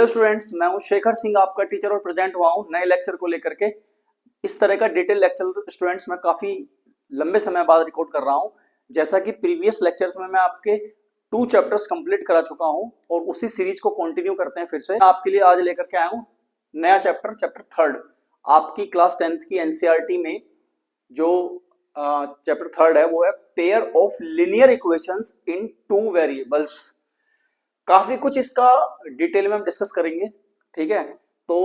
Hello students, मैं हूं शेखर सिंह, आपका टीचर और प्रेजेंट हुआ हूं नए लेक्चर को लेकर के। इस तरह का डिटेल लेक्चर स्टूडेंट्स मैं काफी लंबे समय बाद रिकॉर्ड कर रहा हूं। जैसा कि प्रीवियस लेक्चर्स में मैं आपके 2 चैप्टर्स कंप्लीट करा चुका हूं और उसी सीरीज को कंटिन्यू करते हैं। फिर से आपके लिए आज लेकर के आया हूं नया चैप्टर थर्ड। आपकी क्लास 10th की एनसीईआरटी में जो चैप्टर थर्ड है वो है pair of linear equations in 2 variables. काफी कुछ इसका डिटेल में हम डिस्कस करेंगे, ठीक है। तो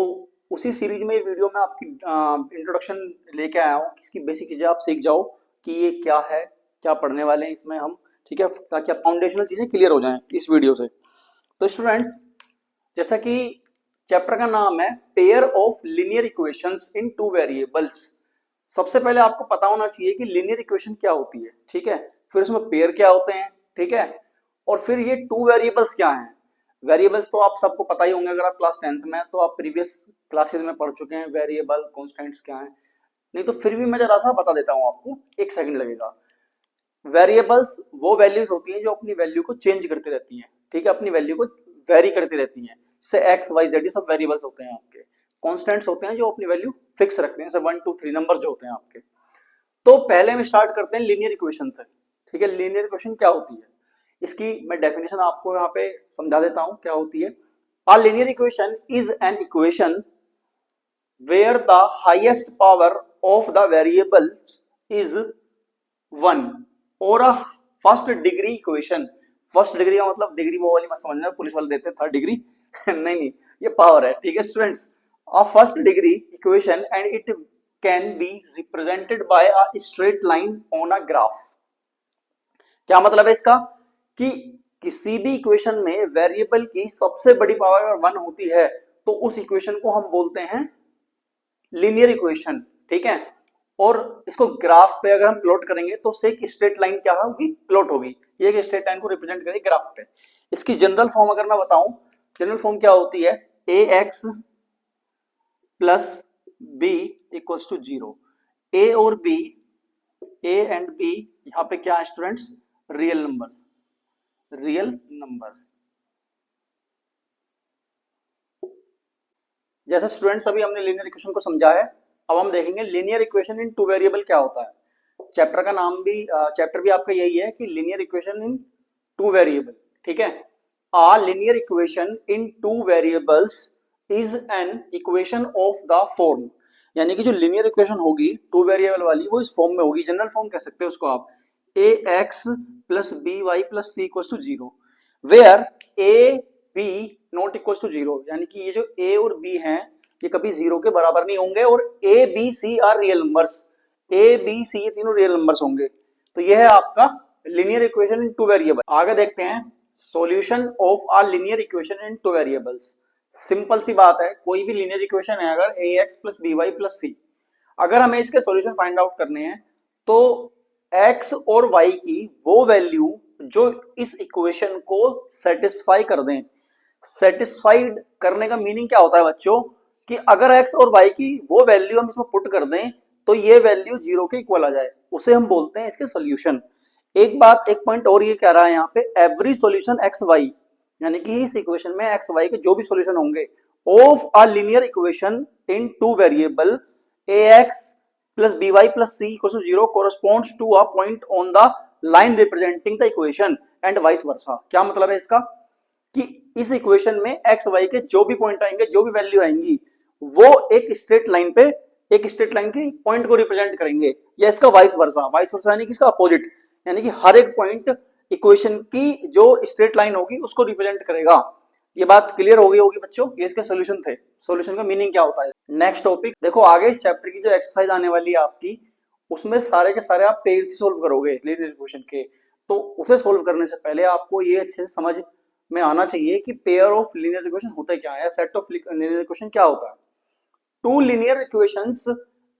उसी सीरीज में वीडियो में आपकी इंट्रोडक्शन लेके आया हूँ, इसकी बेसिक चीजें आप सीख जाओ कि ये क्या है, क्या पढ़ने वाले हैं इसमें हम, ठीक है, ताकि आप फाउंडेशनल चीजें क्लियर हो जाएं इस वीडियो से। तो स्टूडेंट्स, जैसा कि चैप्टर का नाम है pair of linear equations in 2 variables. सबसे पहले आपको पता होना चाहिए कि लीनियर इक्वेशन क्या होती है, ठीक है, फिर उसमें पेयर क्या होते हैं, ठीक है, और फिर ये 2 वेरिएबल्स क्या हैं। वेरिएबल्स तो आप सबको पता ही होंगे, अगर आप क्लास 10th में तो आप प्रीवियस क्लासेस में पढ़ चुके हैं वेरिएबल कांस्टेंट्स क्या हैं। नहीं तो फिर भी मैं जरा सा बता देता हूं आपको, 1 सेकंड लगेगा। वेरिएबल्स वो वैल्यूज होती हैं जो अपनी वैल्यू को चेंज करती रहती हैं, ठीक है, अपनी वैल्यू को वेरी करती रहती हैं। जैसे एक्स वाई जेड ये सब वेरिएबल्स होते हैं आपके। कॉन्स्टेंट्स होते हैं जो अपनी वैल्यू फिक्स रखते हैं, जैसे 1 2 3 नंबर जो होते हैं आपके। तो पहले हम स्टार्ट करते हैं लीनियर इक्वेशन से, ठीक है। लीनियर इक्वेशन क्या होती है, इसकी मैं डेफिनेशन आपको यहाँ पे समझा देता हूं क्या होती है। A linear equation is an equation where the highest power of the variable is 1 और a first degree equation. First degree का मतलब डिग्री वो वाली मत समझना, पुलिस वाले देते हैं थर्ड डिग्री नहीं, ये पावर है, ठीक है students. A first degree equation and it can be represented by a straight line on a graph. क्या मतलब है इसका कि किसी भी इक्वेशन में वेरिएबल की सबसे बड़ी पावर अगर 1 होती है तो उस इक्वेशन को हम बोलते हैं लीनियर इक्वेशन, ठीक है। और इसको ग्राफ पे अगर हम प्लॉट करेंगे तो उससे एक स्ट्रेट लाइन क्या होगी, प्लॉट होगी। ये एक स्ट्रेट लाइन को रिप्रेजेंट करेगी ग्राफ पे। इसकी जनरल फॉर्म अगर मैं बताऊं, जनरल फॉर्म क्या होती है, a x plus b equals to 0। A और बी, ए एंड बी यहाँ पे क्या है students, real numbers, real numbers. जैसे स्टूडेंट्स अभी हमने लीनियर इक्वेशन को समझा है, अब हम देखेंगे लीनियर इक्वेशन इन 2 वेरिएबल क्या होता है। चैप्टर का नाम भी, चैप्टर भी आपका यही है कि लीनियर इक्वेशन इन 2 वेरिएबल, ठीक है। A linear equation in 2 variables is an equation of the form, यानी कि जो लीनियर इक्वेशन होगी 2 वेरिएबल वाली वो इस फॉर्म में होगी। जनरल फॉर्म कह सकते हैं उसको आप, a x plus b y plus c equals to 0 where a b not equals to 0, यानी कि ये जो ए और बी हैं ये कभी 0 के बराबर नहीं होंगे और A B C are real numbers. A B C ये तीनों रियल नंबर्स होंगे। तो ये है आपका लीनियर इक्वेशन इन 2 वेरिएबल। आगे देखते हैं solution of a linear equation in 2 variables. Simple सी बात है, कोई भी लीनियर इक्वेशन है अगर a x plus b y plus c, अगर हमें इसके सॉल्यूशन फाइंड आउट करने हैं तो x और y की वो वैल्यू जो इस इक्वेशन को सेटिस्फाई कर दें। सेटिस्फाइड करने का मीनिंग क्या होता है बच्चों, कि अगर x और y की वो वैल्यू हम इसमें पुट कर दें तो ये वैल्यू 0 के इक्वल आ जाए, उसे हम बोलते हैं इसके सॉल्यूशन। एक बात, एक पॉइंट और ये कह रहा है यहाँ पे, एवरी सॉल्यूशन एक्स वाई, यानी कि इस इक्वेशन में एक्स वाई के जो भी सॉल्यूशन होंगे of a linear equation in 2 variable A x plus by plus c equals to 0 corresponds to a point on the line representing the equation and vice versa। क्या मतलब है इसका कि इस इक्वेशन में x y के जो भी पॉइंट आएंगे, जो भी वैल्यू आएंगी, वो एक स्ट्रेट लाइन पे, एक स्ट्रेट लाइन के पॉइंट को रिप्रेजेंट करेंगे, या इसका वाइस वर्सा। वाइस वर्सा यानी कि इसका अपोजिट, यानी कि हर एक पॉइंट इक्वेशन की जो स्ट्रेट लाइन होगी उसको रिप्रेजेंट करेगा। ये बात क्लियर हो गई होगी बच्चों, ये इसके सॉल्यूशन थे। सॉल्यूशन का मीनिंग क्या होता है। नेक्स्ट टॉपिक देखो, आगे इस चैप्टर की जो एक्सरसाइज आने वाली है आपकी, उसमें सारे के सारे आप पेयर से सोल्व करोगे लीनियर इक्वेशन के। तो उसे सोल्व करने से पहले आपको ये अच्छे से समझ में आना चाहिए कि पेयर ऑफ लीनियर इक्वेशन होता क्या है, सेट ऑफ लीनियर इक्वेशन क्या होता है। 2 linear equations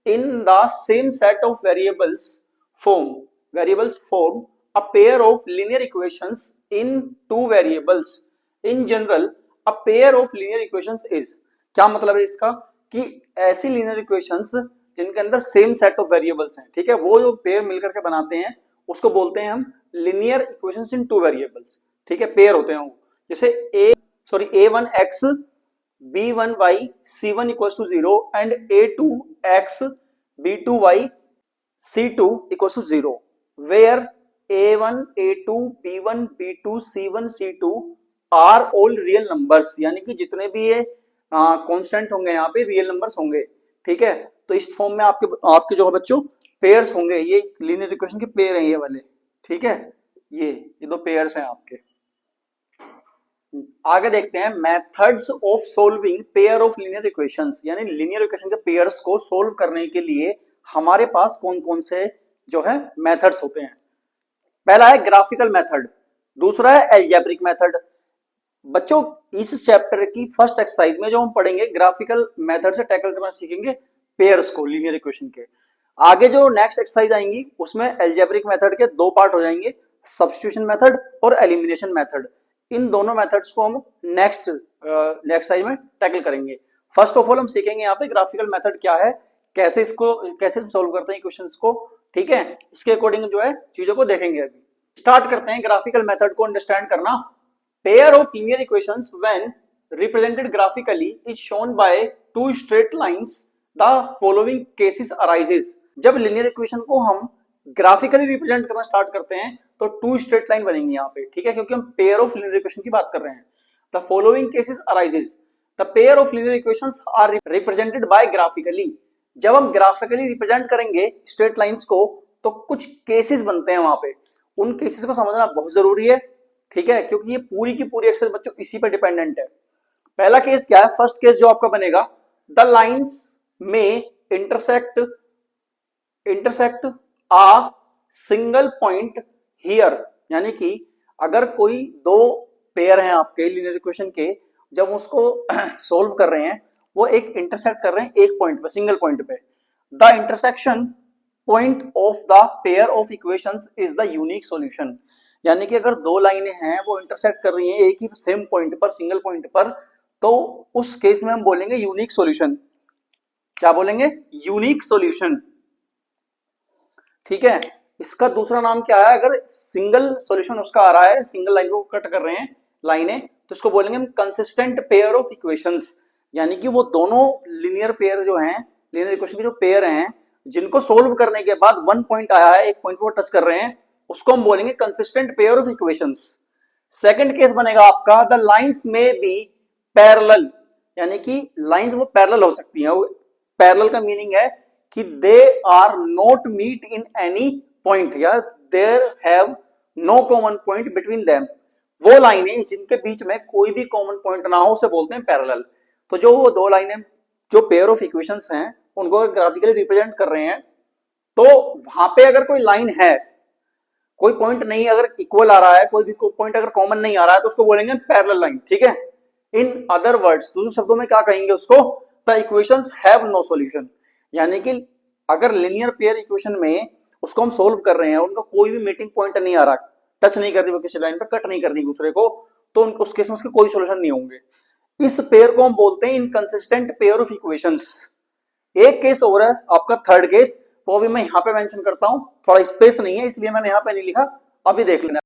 in the same set of variables form a pair of linear equations in 2 variables। In general a pair of linear equations is, क्या मतलब है इसका कि ऐसी linear equations जिनके अंदर सेम सेट ऑफ वेरिएबल्स हैं, ठीक है, वो जो पेयर मिलकर के बनाते हैं उसको बोलते हैं हम linear equations in 2 variables, ठीक है, पेयर होते हैं वो। जैसे a1x b1y c1 equals to 0 and a2x b2y c2 equals to 0 where a1 a2 b1 b2 c1 c2 are all real numbers, यानी कि जितने भी ये कांस्टेंट होंगे यहाँ पे रियल नंबर्स होंगे। ठीक है, तो इस फॉर्म में आपके आपके जो है बच्चों पेयर्स होंगे, ये लीनियर इक्वेशन के पेयर हैं ये वाले। ठीक है, ये दो पेयर्स हैं आपके। आगे देखते हैं methods of solving pair of linear equations, यानी लीनियर इक्वेशन के पेयर्स को सोल्व करने के लिए हमारे पास कौन कौन से जो है मेथड्स होते हैं। पहला है ग्राफिकल मेथड, दूसरा है अलजेब्रिक मेथड। बच्चों इस चैप्टर की फर्स्ट एक्सरसाइज में जो हम पढ़ेंगे ग्राफिकल मेथड से टैकल करना सीखेंगे पेयर्स को लीनियर इक्वेशन के। आगे जो नेक्स्ट एक्सरसाइज आएंगी उसमें अलजेब्रिक मेथड के दो पार्ट हो जाएंगे, सब्स्टिट्यूशन मेथड और एलिमिनेशन मेथड। इन दोनों मेथड्स को हम नेक्स्ट एक्सरसाइज में टैकल करेंगे। फर्स्ट ऑफ ऑल हम सीखेंगे यहाँ पे ग्राफिकल मेथड क्या है, कैसे सोल्व करते हैं क्वेश्चंस को। ठीक है, इसके अकॉर्डिंग जो है चीजों को देखेंगे। अभी स्टार्ट करते हैं ग्राफिकल मेथड को अंडरस्टैंड करना। Pair of linear equations when represented graphically is shown by two straight lines the following cases arises. जब लीनियर इक्वेशन को हम ग्राफिकली रिप्रेजेंट करना स्टार्ट करते हैं तो टू स्ट्रेट लाइन बनेंगी यहाँ पे। ठीक है, क्योंकि हम पेयर ऑफ लीनियर इक्वेशन की बात कर रहे हैं। The following cases arises, the pair of linear equations are represented by graphically. जब हम ग्राफिकली रिप्रेजेंट करेंगे स्ट्रेट लाइंस को तो कुछ केसेस बनते हैं वहां पे, उन केसेस को समझना बहुत जरूरी है। ठीक है, क्योंकि ये पूरी की पूरी एक्सरसाइज बच्चों इसी पर डिपेंडेंट है। पहला केस क्या है, फर्स्ट केस जो आपका बनेगा, द लाइंस में intersect a single point here, यानी कि अगर कोई दो पेयर हैं आपके लीनियर इक्वेशन के, जब उसको सोल्व कर रहे हैं वो एक इंटरसेक्ट कर रहे हैं एक पॉइंट पे, सिंगल पॉइंट पे। The intersection point of the pair of equations is the unique solution, यानी कि अगर दो लाइनें हैं वो इंटरसेक्ट कर रही हैं एक ही सेम पॉइंट पर, सिंगल पॉइंट पर, तो उस केस में हम बोलेंगे यूनिक सॉल्यूशन। क्या बोलेंगे? Unique solution. ठीक है, इसका दूसरा नाम क्या है, अगर सिंगल सॉल्यूशन उसका आ रहा है, सिंगल लाइन को कट कर रहे हैं लाइनें, तो इसको बोलेंगे हम कंसिस्टेंट पेयर ऑफ इक्वेशंस, यानी कि वो दोनों लीनियर पेयर जो हैं, लीनियर इक्वेशन के जो पेयर हैं, जिनको सोल्व करने के बाद वन पॉइंट आया है, एक पॉइंट को टच कर रहे हैं, उसको हम बोलेंगे consistent pair of equations. Second case बनेगा आपका, द लाइंस में बी पैरेलल, यानी कि लाइंस वो पैरेलल हो सकती हैं। पैरेलल का मीनिंग है कि they are not meet in any point, या there have no common point between them. वो लाइनें जिनके बीच में कोई भी कॉमन पॉइंट ना हो उसे बोलते हैं पैरेलल। तो जो वो दो लाइनें जो पेयर ऑफ इक्वेशंस हैं उनको ग्राफिकली रिप्रेजेंट कर रहे हैं, तो वहां पे अगर कोई लाइन है, कोई पॉइंट नहीं अगर इक्वल आ रहा है, कोई भी पॉइंट अगर कॉमन नहीं आ रहा है, तो उसको बोलेंगे पैरेलल लाइन। ठीक है, इन अदर वर्ड्स, दूसरे शब्दों में क्या कहेंगे उसको, the equations have no solution, यानी कि अगर लिनियर पेयर इक्वेशन में उसको हम सोल्व कर रहे हैं, उनका कोई भी मीटिंग पॉइंट नहीं आ रहा, टच नहीं कर रही वो किसी लाइन पे, कट नहीं कर रही दूसरे को, तो उस केस में उसके कोई सॉल्यूशन नहीं होंगे। इस पेयर को हम बोलते हैं इनकंसिस्टेंट पेयर ऑफ इक्वेशंस। एक केस और है आपका थर्ड केस, तो अभी मैं यहाँ पे मेंशन करता हूं, थोड़ा स्पेस नहीं है इसलिए मैंने यहाँ पे नहीं लिखा, अभी देख लेना।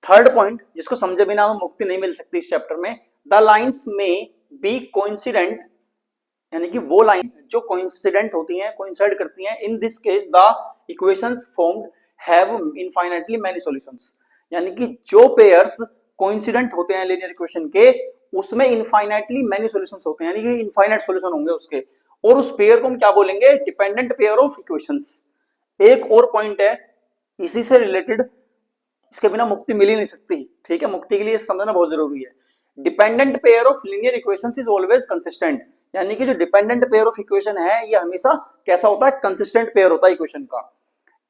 थर्ड पॉइंट जिसको समझे बिना हमें मुक्ति नहीं मिल सकती इस चैप्टर में, द लाइंस में बी कोइंसिडेंट, यानी कि वो लाइन जो कोइंसिडेंट होती हैं, कोइंसाइड करती हैं। In this case the equations formed have infinitely many solutions, यानी कि जो पेयर्स कोइंसिडेंट होते हैं लीनियर इक्वेशन के, उसमें इनफाइनाइटली मेनी सॉल्यूशंस होते हैं, यानी कि इनफाइनाइट सॉल्यूशन होंगे उसके। और उस पेयर को हम क्या बोलेंगे, डिपेंडेंट पेयर ऑफ इक्वेशंस। एक और पॉइंट है इसी से रिलेटेड, इसके बिना मुक्ति मिल ही नहीं सकती। ठीक है, मुक्ति के लिए समझना बहुत जरूरी है। Dependent pair of linear equations is always consistent, यानी कि जो डिपेंडेंट पेयर ऑफ इक्वेशन है ये हमेशा कैसा होता है, कंसिस्टेंट पेयर होता है इक्वेशन का।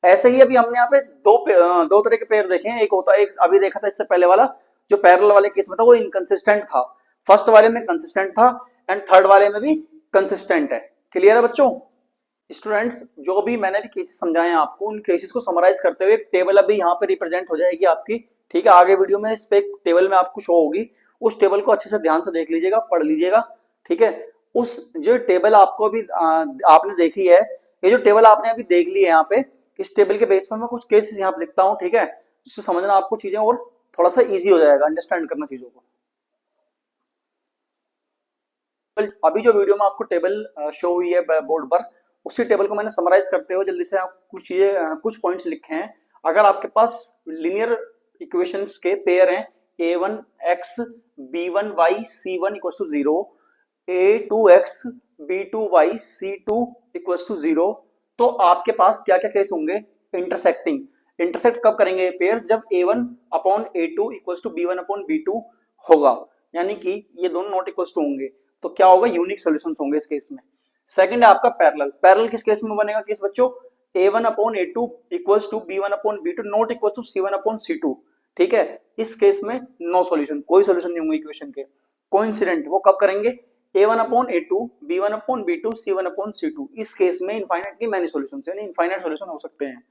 ऐसे ही अभी हमने यहाँ पे दो तरह के पेयर देखे हैं। एक होता है, एक अभी देखा था इससे पहले वाला जो पैरेलल वाले केस में था वो इनकंसिस्टेंट था, फर्स्ट वाले में कंसिस्टेंट था, एंड थर्ड वाले में भी कंसिस्टेंट है। क्लियर है बच्चों? स्टूडेंट्स, जो भी मैंने भी केसेस समझाए हैं आपको, उन केसेस को समराइज करते हुए एक टेबल अभी यहाँ पे रिप्रेजेंट हो जाएगी आपकी। ठीक है, आगे वीडियो में इस पे टेबल में आपको शो होगी, उस टेबल को अच्छे से ध्यान से देख लीजिएगा, पढ़ लीजिएगा। ठीक है, उस जो टेबल आपको अभी आपने देखी है, ये जो टेबल आपने अभी देख ली है यहाँ पे, इस टेबल के बेस पर मैं कुछ केसेस यहाँ पे लिखता हूँ। ठीक है, जिससे समझना आपको चीजें और थोड़ा सा इजी हो जाएगा अंडरस्टैंड करना चीजों को। अभी जो वीडियो में आपको टेबल शो हुई है बोर्ड पर, उसी टेबल को मैंने समराइज करते हुए जल्दी से आप कुछ चीजें कुछ पॉइंट्स लिखे हैं। अगर आपके पास लीनियर इक्वेशंस के पेयर हैं a1x b1y c1 equals to 0, a2x b2y c2 equals to 0, तो आपके पास क्या क्या केस होंगे? इंटरसेक्टिंग। इंटरसेक्ट कब करेंगे पेयर्स? जब a1 upon a2 equals to b1 upon b2 होगा, यानी कि ये दोनों नॉट इक्वल्स टू होंगे, तो क्या होगा? यूनिक सॉल्यूशंस होंगे इस केस में। सेकंड है आपका पैरेलल। पैरेलल किस केस में बनेगा केस बच्चों? a1 upon a2 equals to b1 upon b2 not equals to c1 upon c2। ठीक है, इस केस में नो सॉल्यूशन, कोई सॉल्यूशन नहीं होंगे इक्वेशन के। कोइंसिडेंट वो कब करेंगे? a1 upon a2 b1 upon b2 c1 upon c2। इस केस में इनफाइनाइटली मैनी सॉल्यूशंस, यानी इनफाइनाइट सॉल्यूशन हो सकते हैं।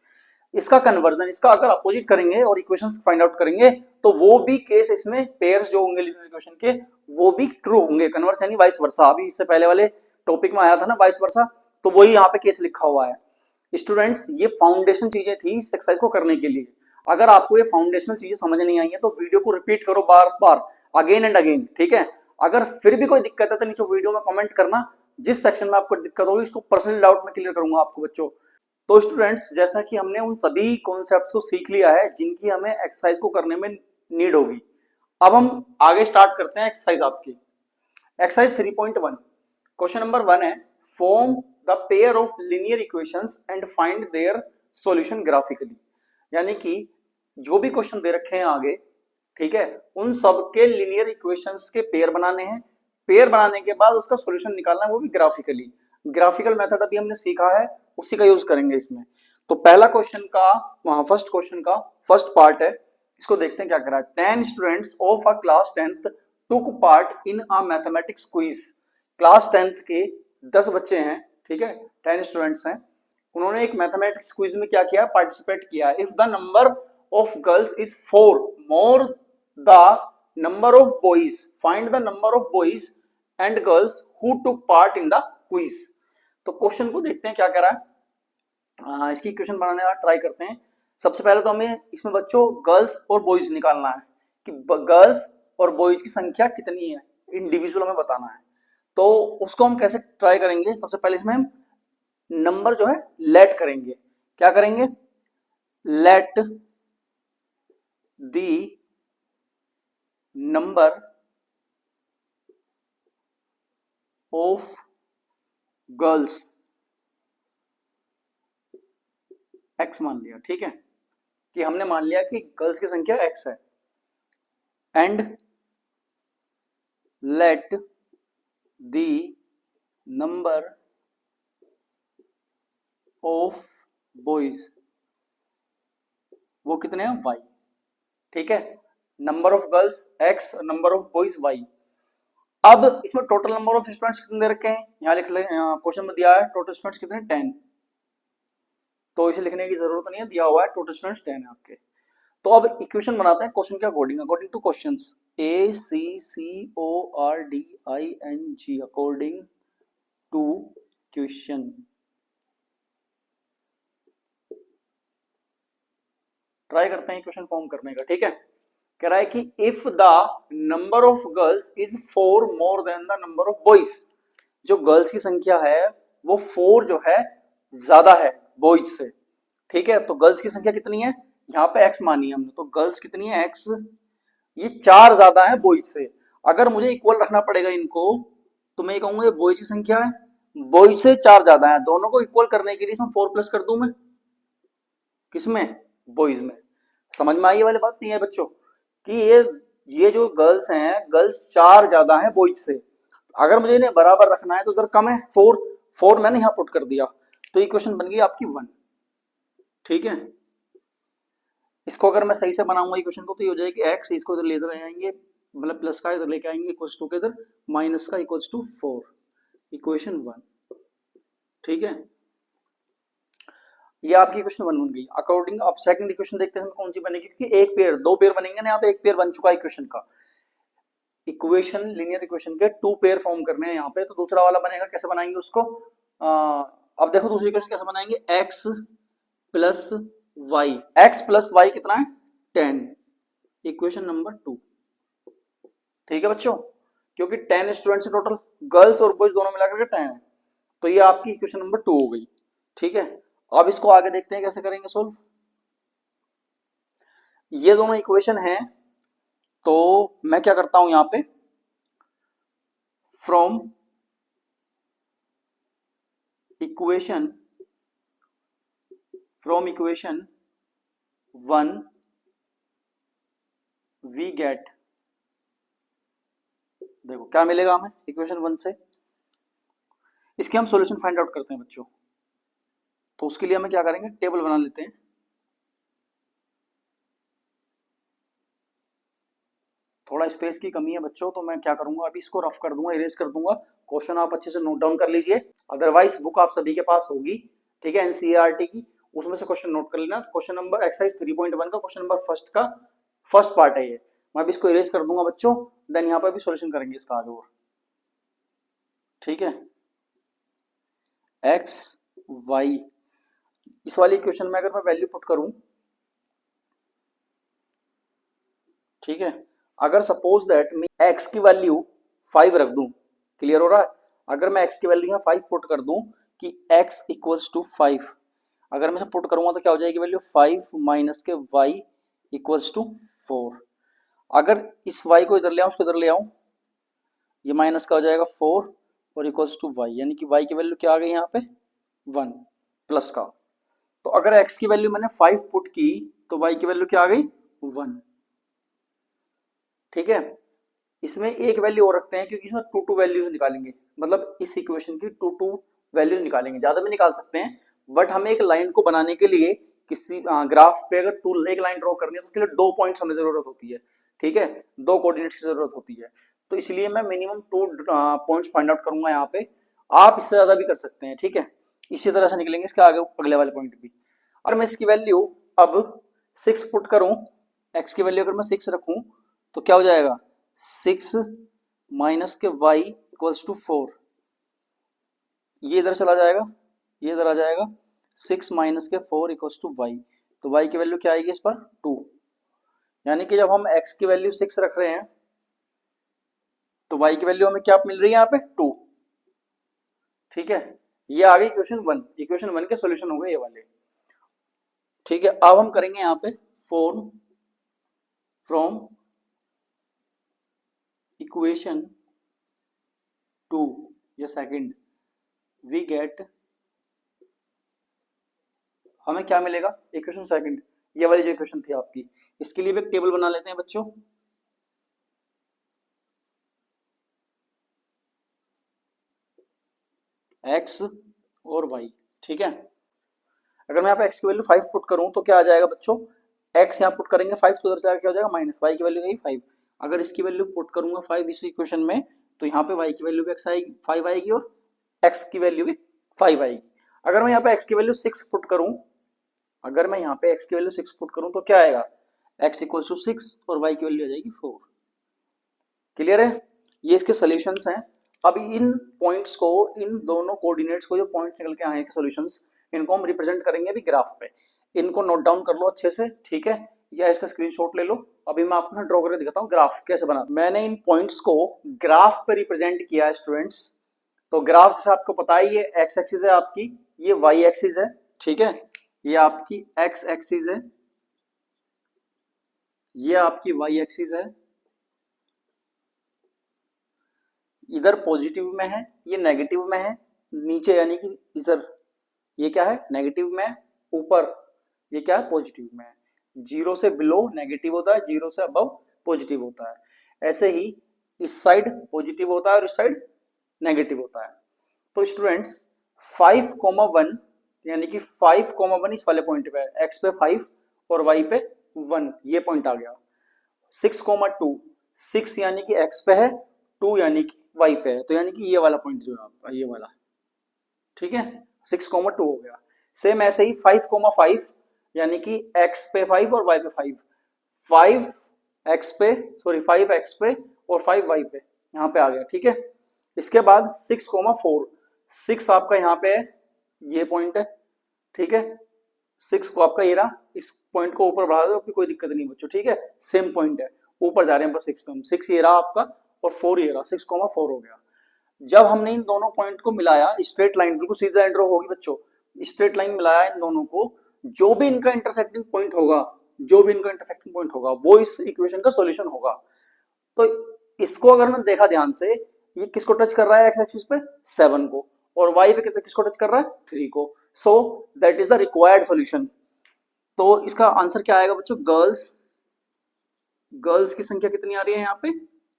इसका कन्वर्जन, इसका अगर अपोजिट करेंगे और इक्वेशंस फाइंड आउट करेंगे, तो वो भी केस इसमें पेयर्स जो होंगे लीनियर इक्वेशन के, वो भी ट्रू होंगे, कन्वर्स यानी वाइस वर्सा। अभी इससे पहले वाले टॉपिक में आया था ना वाइस वर्सा, तो वही यहाँ पे केस लिखा हुआ है। स्टूडेंट्स, ये फाउंडेशन चीजें थी इस एक्सरसाइज को करने के लिए। अगर आपको ये फाउंडेशनल चीजें समझ नहीं आई है तो वीडियो को रिपीट करो बार बार, अगेन एंड अगेन। ठीक है, अगर फिर भी कोई दिक्कत है तो नीचे वीडियो में कमेंट करना, जिस सेक्शन में आपको दिक्कत होगी उसको पर्सनल डाउट में क्लियर करूंगा आपको बच्चों। तो स्टूडेंट्स, जैसा कि हमने उन सभी कॉन्सेप्ट्स को सीख लिया है जिनकी हमें एक्सरसाइज को करने में नीड होगी, अब हम आगे स्टार्ट करते हैं एक्सरसाइज आपकी। एक्सरसाइज 3.1 क्वेश्चन नंबर 1 है, form the pair of linear equations and find their solution graphically. यानी कि जो भी क्वेश्चन दे रखे हैं आगे, ठीक है, उन सब के लीनियर इक्वेशंस के पेयर बनाने हैं। पेयर बनाने के बाद उसका सॉल्यूशन निकालना है, वो भी ग्राफिकली। ग्राफिकल मेथड अभी हमने सीखा है, उसी का यूज करेंगे इसमें। तो पहला क्वेश्चन का फर्स्ट क्वेश्चन का फर्स्ट पार्ट है, इसको देखते हैं क्या करा है। 10 students of a class 10th took part in a mathematics quiz. Class 10th के 10 बच्चे हैं, ठीक है, 10 स्टूडेंट्स हैं, उन्होंने एक मैथमेटिक्स क्विज में क्या किया? पार्टिसिपेट किया। If the number of girls is 4 more the number of boys, find the number of boys and girls who took part in the quiz. तो क्वेश्चन को देखते हैं क्या करा है। इसकी इक्वेशन बनाने का ट्राई करते हैं। सबसे पहले तो हमें इसमें बच्चों गर्ल्स और बॉयज निकालना है कि गर्ल्स और बॉयज की संख्या कितनी है, इंडिविजुअल हमें बताना है। तो उसको हम कैसे ट्राई करेंगे? सबसे पहले इसमें हम नंबर जो है लेट करेंगे। क्या करेंगे? Let the number of girls x मान लिया, ठीक है, कि हमने मान लिया कि गर्ल्स की संख्या एक्स है। And let the number of boys, वो कितने हैं? वाई। ठीक है, number of girls x, number of boys y. अब इसमें टोटल नंबर ऑफ स्टूडेंट्स कितने दे रखे हैं? यहाँ लिख ले, क्वेश्चन में दिया है टोटल स्टूडेंट्स कितने? 10। तो इसे लिखने की जरूरत नहीं है, दिया हुआ है टोटल स्टूडेंट्स 10 है आपके। तो अब इक्वेशन बनाते हैं क्वेश्चन के according, according to questions. ACCORDING, according to question. Try करते हैं क्वेश्चन फॉर्म करने का, ठीक है। कह रहा है कि if the number of girls is 4 more than the number of boys, जो गर्ल्स की संख्या है वो 4 जो है ज्यादा है बॉयज से, ठीक है। तो गर्ल्स की संख्या कितनी है? यहाँ पे x मानी है हमने, तो गर्ल्स कितनी है? x, ये 4 ज्यादा है बॉयज से। अगर मुझे इक्वल रखना पड़ेगा इनको, तो मैं ये कहूंगा बॉयज की संख्या है बॉयज से 4 ज्यादा है। दोनों को इक्वल करने के लिए इसमें 4 प्लस कर दूं मैं, किसमें? बॉयज में। समझ में आई ये वाली बात नहीं है बच्चों कि ये जो गर्ल्स हैं, गर्ल्स 4 ज्यादा है बॉयज से। अगर मुझे इन्हें बराबर रखना है तो उधर कम है 4 मैंने यहाँ पुट कर दिया, तो इक्वेशन बन गई आपकी 1, ठीक है। इसको अगर मैं सही से बनाऊंगा इक्वेशन को, तो ये हो जाएगी x, इसको इधर लेकर आएंगे, मतलब प्लस का इधर लेके आएंगे, इक्वल्स टू के इधर माइनस का इक्वल्स टू 4, इक्वेशन 1, ठीक है। ये आपकी इक्वेशन 1 बन गई। अकॉर्डिंग अब सेकंड इक्वेशन देखते हैं कौन सी बनेगी, क्योंकि एक पेयर, 2 पेयर बनेंगे ना, यहाँ पे एक पेयर बन चुका है इक्वेशन का। इक्वेशन लीनियर इक्वेशन के 2 पेयर फॉर्म करने हैं यहाँ पे, तो दूसरा वाला बनेगा, कैसे बनाएंगे उसको? अब देखो दूसरी इक्वेशन कैसे बनाएंगे, x plus y, x plus y कितना है? 10, इक्वेशन नंबर 2, ठीक है बच्चों, क्योंकि 10 स्टूडेंट्स है टोटल, गर्ल्स और बॉयज दोनों मिलाकर के 10 है। तो ये आपकी इक्वेशन नंबर 2 हो गई। ठीक है, अब इसको आगे देखते हैं कैसे करेंगे सोल्व। ये दोनों इक्वेशन है, तो मैं क्या करता हूं यहां पे, फ्रॉम इक्वेशन 1 वी गेट, देखो क्या मिलेगा हमें इक्वेशन 1 से, इसके हम सॉल्यूशन फाइंड आउट करते हैं बच्चों। तो उसके लिए हमें क्या करेंगे, टेबल बना लेते हैं। थोड़ा स्पेस की कमी है बच्चों, तो मैं क्या करूंगा, अभी इसको रफ कर दूंगा, इरेज कर दूंगा। क्वेश्चन आप अच्छे से नोट डाउन कर लीजिए, अदरवाइज बुक आप सभी के पास होगी, ठीक है, एनसीईआरटी की, उसमें से क्वेश्चन नोट कर लेना। क्वेश्चन नंबर एक्सरसाइज 3.1 का क्वेश्चन नंबर फर्स्ट का फर्स्ट पार्ट है ये। मैं अभी इसको इरेज कर दूंगा बच्चों, देन यहाँ पर भी सोल्यूशन करेंगे इसका आगे और। ठीक है, एक्स वाई, इस वाली इक्वेशन में अगर मैं वैल्यू पुट करूं, ठीक है, अगर सपोज दैट मैं x की वैल्यू 5 रख दूं, क्लियर हो रहा है, अगर मैं x की वैल्यू यहाँ 5 पुट कर दूं कि x इक्वल्स टू 5, अगर मैं इसे पुट करूंगा तो क्या हो जाएगी वैल्यू 5 माइनस के y इक्वल्स टू 4। अगर इस y को इधर ले आऊं, उसको इधर ले आऊं, ये माइनस का हो जाएगा 4 और इक्वल्स टू y, यानी कि y की वैल्यू क्या आ गई यहाँ पे 1 प्लस का। तो अगर x की वैल्यू मैंने 5 पुट की तो y की वैल्यू क्या आ गई 1। ठीक है, इसमें एक वैल्यू और रखते हैं क्योंकि इसमें टू वैल्यूज निकालेंगे, मतलब इस इक्वेशन की टू वैल्यू निकालेंगे, ज्यादा भी निकाल सकते हैं, बट हमें एक लाइन को बनाने के लिए किसी ग्राफ पे अगर एक लाइन ड्रॉ करनी है तो उसके लिए 2 पॉइंट्स हमें जरूरत होती है। ठीक है, 2 कोऑर्डिनेट्स की जरूरत होती है, तो इसलिए मैं मिनिमम 2 पॉइंट्स फाइंड आउट करूंगा यहाँ पे, आप इससे ज्यादा भी कर सकते हैं। ठीक है, इसी तरह से निकलेंगे इसके आगे अगले वाले पॉइंट भी। और मैं इसकी वैल्यू अब 6 पुट करूं, एक्स की वैल्यू अगर मैं 6 रखूं तो क्या हो जाएगा 6 माइनस के y इक्वल्स टू 4, ये इधर चला जाएगा, ये इधर आ जाएगा, 6 माइनस के 4 इक्वल्स टू y, तो y की वैल्यू क्या आएगी इस पर 2, यानी कि जब हम x की वैल्यू 6 रख रहे हैं तो y की वैल्यू हमें क्या मिल रही है यहाँ पे 2। ठीक है, ये आ गई इक्वेशन 1, इक्वेशन 1 के सॉल्यूशन हो गए ये वाले। ठीक है, अब हम करेंगे यहाँ पे फॉर्म फ्रॉम इक्वेशन 2 या सेकंड वी गेट, हमें क्या मिलेगा इक्वेशन सेकंड, ये वाली जो इक्वेशन थी आपकी, इसके लिए भी एक टेबल बना लेते हैं बच्चों। x और y, ठीक है, अगर मैं यहाँ पे x की वैल्यू 5 पुट करूं तो क्या आ जाएगा बच्चों, x यहाँ पुट करेंगे 5 तो उधर जाकर क्या हो जाएगा माइनस, y की वैल्यू गई 5, अगर इसकी वैल्यू पुट करूंगा 5 इस इक्वेशन में तो यहाँ पे y की वैल्यू भी 5 आएगी और x की वैल्यू भी 5 आएगी। अगर मैं यहाँ पे x की वैल्यू 6 पुट करूं, अगर मैं यहाँ पे x की वैल्यू 6 पुट करूं तो क्या आएगा x इक्वल टू 6 और y की वैल्यू आ जाएगी 4। क्लियर है, ये इसके सॉल्यूशंस हैं। अब इन पॉइंट्स को, इन दोनों कोऑर्डिनेट्स को जो पॉइंट निकल के आए हैं सॉल्यूशंस, इनको हम रिप्रेजेंट करेंगे अभी ग्राफ पे, इनको नोट डाउन कर लो अच्छे से। ठीक है, या इसका स्क्रीनशॉट ले लो, अभी मैं आपको ड्रॉ करके दिखाता हूँ ग्राफ कैसे बना। मैंने इन पॉइंट्स को ग्राफ पे रिप्रेजेंट किया है स्टूडेंट्स। तो ग्राफ जैसे आपको पता है ये एक्स एक्सिस है आपकी, ये वाई एक्सिस है, ठीक है, ये आपकी एक्स एक्सिस है, ये आपकी वाई एक्सिस है, इधर पॉजिटिव में है, ये नेगेटिव में है, नीचे यानी कि इधर ये क्या है नेगेटिव में, ऊपर ये क्या है पॉजिटिव में है। जीरो से बिलो नेगेटिव होता है, जीरो से अबव पॉजिटिव होता है। ऐसे ही इस साइड पॉजिटिव होता है और इस साइड नेगेटिव होता है। तो स्टूडेंट्स 5,1 यानी कि 5,1 इस वाले पॉइंट पे है, एक्स पे 5 और वाई पे 1, ये पॉइंट आ गया। 6,2, 6 यानी कि एक्स पे है, 2 यानी कि वाई पे है, तो यानी कि ये वाला पॉइंट जो है आपका ये वाला, ठीक है, 6,2 हो गया। सेम ऐसे ही 5,5 यानी कि एक्स पे 5 और वाई पे 5, 5 एक्स पे सॉरी 5 एक्स पे और 5 वाई पे, यहाँ पे आ गया। ठीक है, इसके बाद 6,4, 6 आपका यहाँ पे है, ये पॉइंट है, ठीक है, 6 को आपका ये रहा, इस पॉइंट को ऊपर बढ़ा दो, कोई दिक्कत नहीं बच्चों। ठीक है, सेम पॉइंट है, ऊपर जा रहे हैं बस 6 पे हम, 6 ये रहा आपका और 4 ये रहा, 6,4 हो गया। जब हमने इन दोनों पॉइंट को मिलाया, स्ट्रेट लाइन बिल्कुल सीधा लाइन ड्रॉ होगी बच्चों, स्ट्रेट लाइन मिलाया इन दोनों को, जो भी इनका इंटरसेक्टिंग पॉइंट होगा, जो भी इनका इंटरसेक्टिंग पॉइंट होगा वो इस इक्वेशन का सॉल्यूशन होगा। तो इसको अगर मैं देखा ध्यान से, ये किसको टच कर रहा है एक्स एक्सिस पे, 7 को, और वाई पे किसको टच कर रहा है, 3 को। So that is the required solution. तो इसका आंसर क्या आएगा बच्चों, गर्ल्स, गर्ल्स की संख्या कितनी आ रही है यहाँ पे,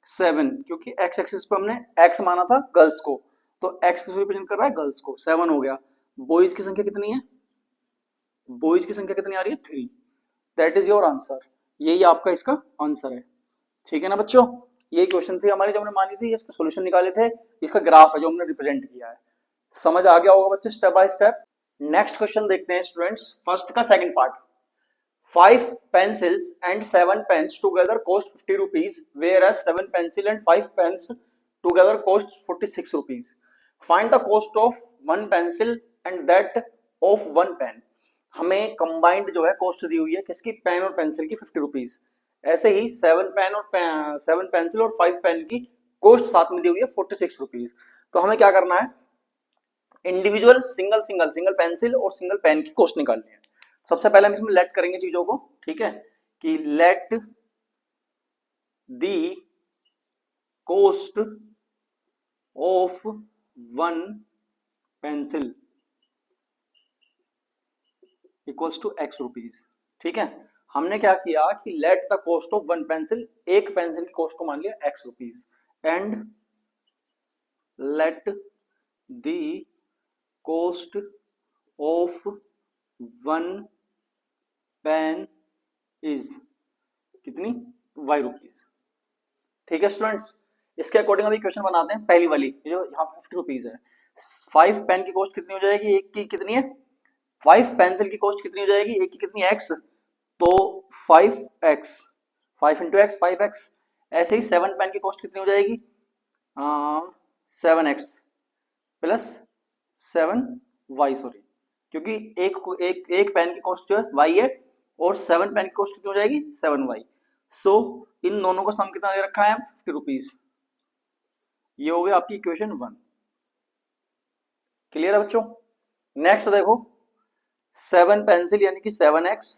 7, क्योंकि एक्स एक्सिस पे हमने एक्स माना था गर्ल्स को, तो एक्स किसको रिप्रेजेंट कर रहा है, गर्ल्स को, 7 हो गया। बॉयज की संख्या कितनी है, बॉयज की संख्या कितनी आ रही है, 3। दैट इज योर आंसर, यही आपका इसका आंसर है। ठीक है ना बच्चों, यही क्वेश्चन थी हमारी जो हमने मानी थी, इसके सॉल्यूशन निकाले थे, इसका ग्राफ है जो हमने रिप्रेजेंट किया है। समझ आ गया होगा बच्चों step by step. Next question देखते हैं स्टूडेंट्स, फर्स्ट का second part. 5 pencils and 7 pens together cost 50 rupees, whereas 7 pencil and 5 pens together cost 46 rupees. Find the cost of one pencil and that of one pen. हमें combined जो है cost दी हुई है किसकी, pen और pencil की 50 rupees. ऐसे ही 7 pen और 7 पेंसिल और 5 पेन की कॉस्ट साथ में दी हुई है 46 रुपीज। तो हमें क्या करना है, individual single single single pencil और सिंगल पेन की कॉस्ट निकालनी है। सबसे पहले हम इसमें लेट करेंगे चीजों को, ठीक है, कि let the cost of one pencil equals to x rupees. ठीक है, हमने क्या किया कि let the cost of one pencil, एक पेंसिल की कॉस्ट को मान लिया x rupees, and let the cost of one pen is कितनी, वाई रुपीज। ठीक है स्टूडेंट्स, इसके अकॉर्डिंग अभी क्वेश्चन बनाते हैं। पहली वाली जो यहाँ 50 रुपीज है, 5 पेन की कॉस्ट कितनी हो जाएगी, एक की कितनी है, 5 पेंसिल की कॉस्ट कितनी हो जाएगी, एक की कितनी, एक्स, तो 5x, 5 इंटू एक्स 5x। ऐसे ही 7 पेन की कॉस्ट कितनी हो जाएगी, 7x प्लस 7y, सॉरी, क्योंकि एक पेन की कॉस्ट जो है y है, और 7 पेन की कॉस्ट कितनी हो जाएगी, 7y। सो इन दोनों का सम कितना दे रखा है, 50 रुपीज। ये हो गया आपकी इक्वेशन 1। क्लियर है बच्चों। नेक्स्ट देखो, 7 पेंसिल यानी कि 7x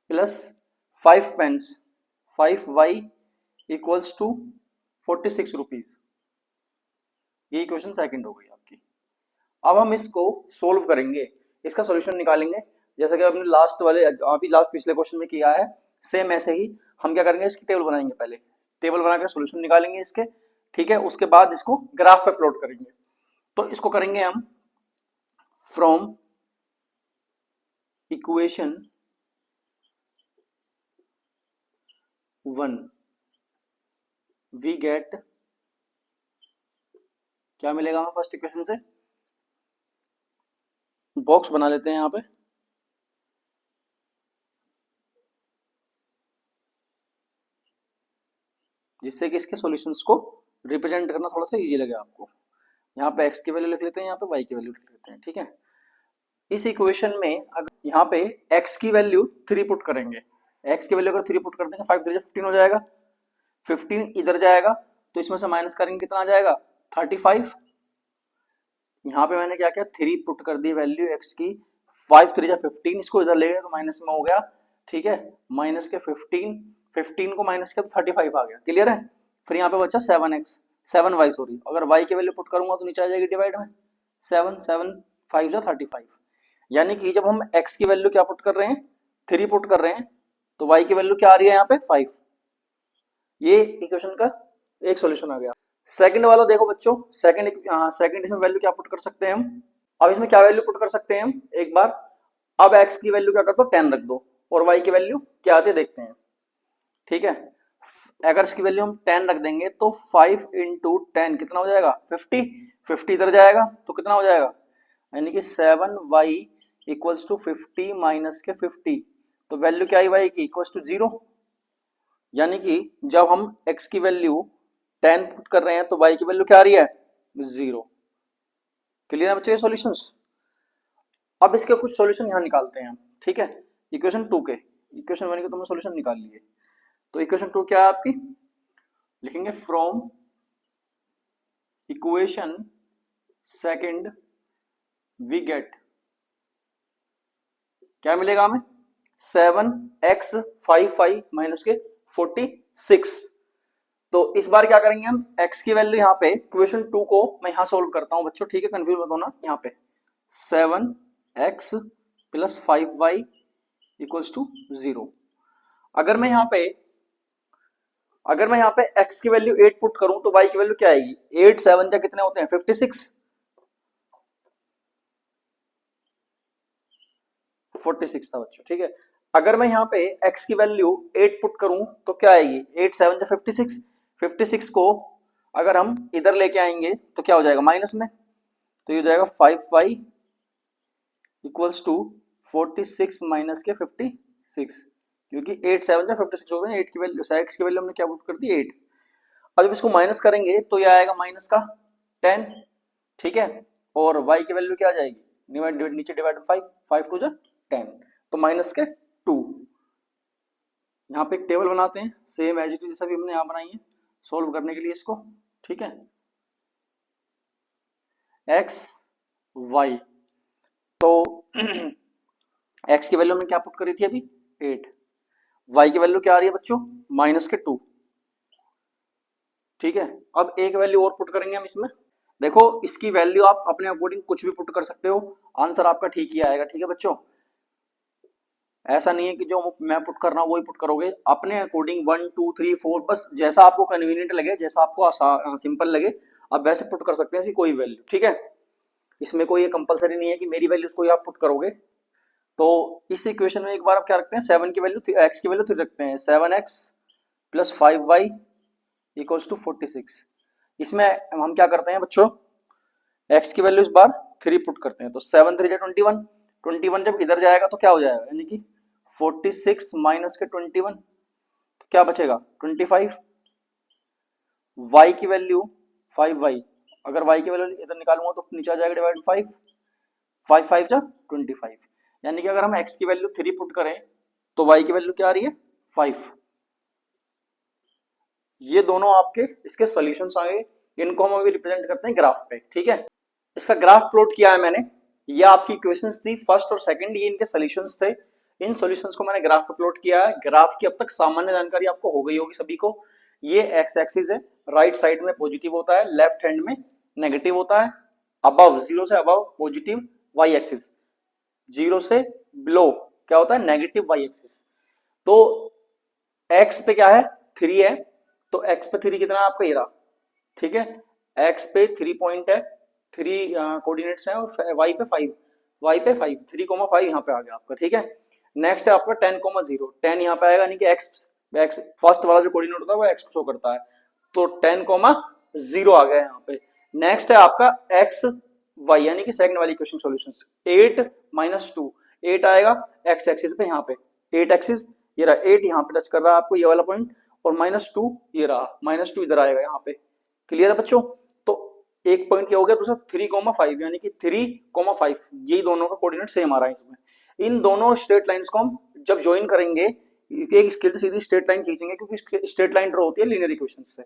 plus 5 pens 5y equals to 46 rupees. ये इक्वेशन सेकंड हो गई आपकी। अब हम इसको सोल्व करेंगे, इसका सॉल्यूशन निकालेंगे, जैसा कि हमने लास्ट वाले अभी लास्ट पिछले क्वेश्चन में किया है, सेम ऐसे ही हम क्या करेंगे, इसकी टेबल बनाएंगे, पहले टेबल बनाकर सॉल्यूशन निकालेंगे इसके, ठीक है, उसके बाद इसको ग्राफ पे प्लॉट करेंगे। तो इसको करेंगे हम फ्रॉम इक्वेशन 1 वी गेट, क्या मिलेगा हमें फर्स्ट इक्वेशन से, बॉक्स बना लेते हैं यहाँ पे, जिससे कि इसके सॉल्यूशंस को रिप्रेजेंट करना थोड़ा सा इजी लगे आपको। यहाँ पे x की वैल्यू लिख लेते हैं, यहाँ पे y की वैल्यू लिख लेते हैं, ठीक है। इस इक्वेशन में अगर यहाँ पे x की वैल्यू 3 पुट करेंगे, x की वैल्यू अगर 3 पुट कर देंगे, 5 3 15 हो जाएगा, 15 इधर जाएगा तो इसमें से माइनस करेंगे कितना आ जाएगा, 35। यहाँ पे मैंने क्या किया, 3 पुट कर दी वैल्यू x की, 5 3 15, इसको इधर ले गए तो माइनस में हो गया, ठीक है, माइनस के 15 को माइनस किया तो 35 आ गया। क्लियर है। फिर यहाँ पे बचा 7y, सॉरी, अगर y की वैल्यू पुट करूंगा तो नीचे आ जाएगी डिवाइड में, 7 7 5 जा 35। यानी कि जब हम x की वैल्यू क्या पुट कर रहे हैं, 3 पुट कर रहे हैं, तो y की वैल्यू क्या आ रही है यहाँ पे, 5। ये इक्वेशन का एक सॉल्यूशन आ गया। सेकंड वाला देखो बच्चों, सेकंड इसमें वैल्यू क्या पुट कर सकते हैं हम, अब इसमें क्या वैल्यू पुट कर सकते हैं हम एक बार, अब x की वैल्यू क्या कर दो, 10 रख दो, और y की वैल्यू क्या आती है देखते हैं, ठीक है। अगर इसकी वैल्यू हम 10 रख देंगे तो 5 इंटू 10 कितना हो जाएगा, 50 इधर जाएगा तो कितना हो जाएगा, यानी कि 7y इक्वल्स टू 50 माइनस के 50, तो वैल्यू क्या आई y की, इक्वल्स टू 0। यानी कि जब हम x की वैल्यू 10 पुट कर रहे हैं तो y की वैल्यू क्या आ रही है, 0। क्लियर है बच्चों ये सॉल्यूशंस। अब इसके कुछ सॉल्यूशन यहाँ निकालते हैं हम, ठीक है, इक्वेशन 2 के, इक्वेशन 1 के तो हमने सॉल्यूशन निकाल लिए, तो इक्वेशन 2 क्या है आपकी, लिखेंगे from equation second we get क्या मिलेगा हमें 7x55 माइनस के 46। तो इस बार क्या करेंगे हम x की वैल्यू यहाँ पे इक्वेशन 2 को मैं यहाँ सोल्व करता हूं बच्चों, ठीक है, कंफ्यूज मत होना। यहाँ पे 7x plus 5y equals to 0। अगर मैं यहाँ पे x की वैल्यू 8 पुट करूं तो y की वैल्यू क्या आएगी, 8 7 जा कितने होते हैं 56, 46 था बच्चों, ठीक है। अगर मैं यहाँ पे x की वैल्यू 8 पुट करूं तो क्या आएगी, 8 7 जा 56, 56 को अगर हम इधर लेके आएंगे तो क्या हो जाएगा माइनस में, तो ये हो जाएगा 5y इक्वल्स टू 46 माइनस के 56, क्योंकि 8 7 जा 56 हो गए, 8 की वैल्यू x की वैल्यू हमने क्या पुट कर दी 8। अब जब इसको माइनस करेंगे तो ये आएगा माइनस का 10, ठीक है, और y की वैल्यू क्या आ जाएगी, नीचे डिवाइड 5 टू जा 10, तो माइनस के 2। यहाँ पे एक टेबल बनाते हैं सेम एज इट इज जैसा भी हमने यहाँ बनाई है सोल्व करने के लिए इसको, ठीक है। x y, तो x की वैल्यू हमने क्या पुट करी थी अभी 8, y की वैल्यू क्या आ रही है बच्चों माइनस के 2, ठीक है। अब एक वैल्यू और पुट करेंगे हम इसमें, देखो इसकी वैल्यू आप अपने अकॉर्डिंग कुछ भी पुट कर सकते हो, आंसर आपका ठीक ही आएगा, ठीक है बच्चों। ऐसा नहीं है कि जो मैं पुट कर रहा हूं वही पुट करोगे, अपने अकॉर्डिंग 1 2 3 4 बस जैसा आपको कन्वीनियंट लगे, जैसा आपको सिंपल लगे आप वैसे पुट कर सकते हैं इसकी कोई वैल्यू, ठीक है। इसमें कोई कंपलसरी नहीं है कि मेरी वैल्यूज को आप पुट करोगे। तो इस इक्वेशन में एक बार आप क्या रखते हैं 7 की वैल्यू x की वैल्यू 3 रखते हैं, 7x plus 5y equals to 46। इसमें हम क्या करते हैं बच्चों x की वैल्यू इस बार 3 पुट करते हैं, तो 7 3 21, 21 जब इधर जाएगा तो क्या हो जाएगा, यानी कि 46 माइनस के 21, तो क्या बचेगा 25। y की वैल्यू 5y, अगर y की वैल्यू इधर निकालूंगा तो नीचे आ जाएगा डिवाइड 5, 5 5 जा 25, यानी कि अगर हम x की वैल्यू 3 पुट करें तो y की वैल्यू क्या आ रही है 5। ये दोनों आपके इसके सॉल्यूशंस आ गए, इनको हम अभी रिप्रेजेंट करते हैं ग्राफ पे, ठीक है। इसका ग्राफ प्लॉट किया है मैंने, ये आपकी इक्वेशंस थी फर्स्ट और सेकंड, ये इनके सॉल्यूशंस थे, इन सॉल्यूशंस को मैंने ग्राफ पे प्लॉट किया है। ग्राफ की अब तक सामान्य जानकारी आपको हो गई होगी सभी को। ये एक्स एक्सिस है, राइट साइड में पॉजिटिव होता है, लेफ्ट हैंड में नेगेटिव होता है, अबव 0 से अबव पॉजिटिव वाई एक्सिस, 0 से बिलो क्या होता है नेगेटिव वाई एक्सिस। तो एक्स पे क्या है 3 है, तो एक्स पे 3 कितना है आपका ये रहा, ठीक है। एक्स पे 3 पॉइंट है, 3 कोऑर्डिनेट्स हैं, और वाई पे 5, वाई पे 5, 3,5 यहाँ पे आ गया आपका, ठीक है। नेक्स्ट है आपका 10,0, 10 यहाँ पे आएगा, यानी कि एक्स फर्स्ट वाला जो कोऑर्डिनेट होता है वो एक्स को शो करता है, तो 10,0 आ गया यहाँ पे। नेक्स्ट है आपका एक्स वाई, यानी कि सेकंड वाली इक्वेशन सॉल्यूशंस, 8 माइनस 2, 8 आएगा एक्स एक्सिस पे, यहाँ पे 8 एक्सिस, ये रहा 8 यहाँ पे टच कर रहा है आपको ये वाला पॉइंट, और -2 ये रहा, -2 इधर आएगा यहाँ पे, क्लियर है बच्चों। तो एक पॉइंट क्या हो गया दूसरा 3,5, यानी कि 3,5, यही दोनों का कोऑर्डिनेट सेम आ रहा है इसमें। इन दोनों स्ट्रेट लाइंस को हम जब ज्वाइन करेंगे एक स्केल से सीधी स्ट्रेट लाइन खींचेंगे, क्योंकि स्ट्रेट लाइन ड्रॉ होती है लीनियर इक्वेशन से।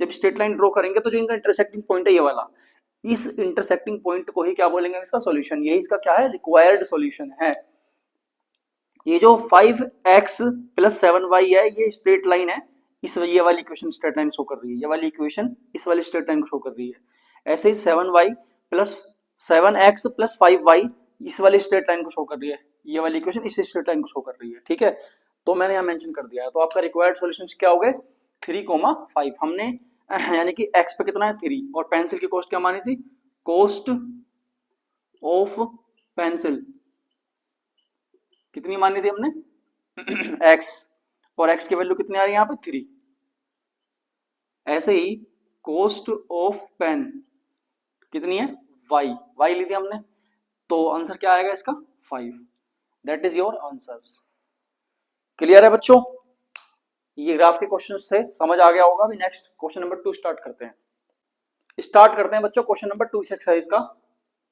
जब स्ट्रेट लाइन ड्रॉ करेंगे तो जो इनका इंटरसेक्टिंग पॉइंट है ये वाला, इस इंटरसेक्टिंग पॉइंट को ही क्या बोलेंगे इसका सॉल्यूशन, यही इसका क्या है रिक्वायर्ड सॉल्यूशन है। ये जो 5x प्लस 7y है ये स्ट्रेट लाइन है, इस ये वाली इक्वेशन स्ट्रेट लाइन शो कर रही है, ये वाली इक्वेशन इस वाली स्ट्रेट लाइन को शो कर रही है। ऐसे ही 7y plus 7x plus 5y इस वाली स्ट्रेट लाइन को शो कर रही है, ये वाली इक्वेशन इस स्ट्रेट लाइन को शो कर रही है, ठीक है। तो मैंने यहाँ मेंशन कर दिया है, तो आपका रिक्वायर्ड सॉल्यूशंस क्या हो गए 3,5 हमने, यानी कि x पे कितना है 3, और पेंसिल की कॉस्ट क्या मानी थी, कॉस्ट ऑफ पेंसिल कितनी मानी थी हमने x, और x की वैल्यू कितनी आ रही है यहाँ पे 3। ऐसे ही कॉस्ट ऑफ पेन कितनी है y ली थी हमने, तो आंसर क्या आएगा इसका 5। That is your answers. Clear है बच्चों, ये ग्राफ के क्वेश्चंस थे, समझ आ गया होगा। अभी नेक्स्ट क्वेश्चन नंबर 2 स्टार्ट करते हैं बच्चों। क्वेश्चन नंबर 2 एक्सरसाइज का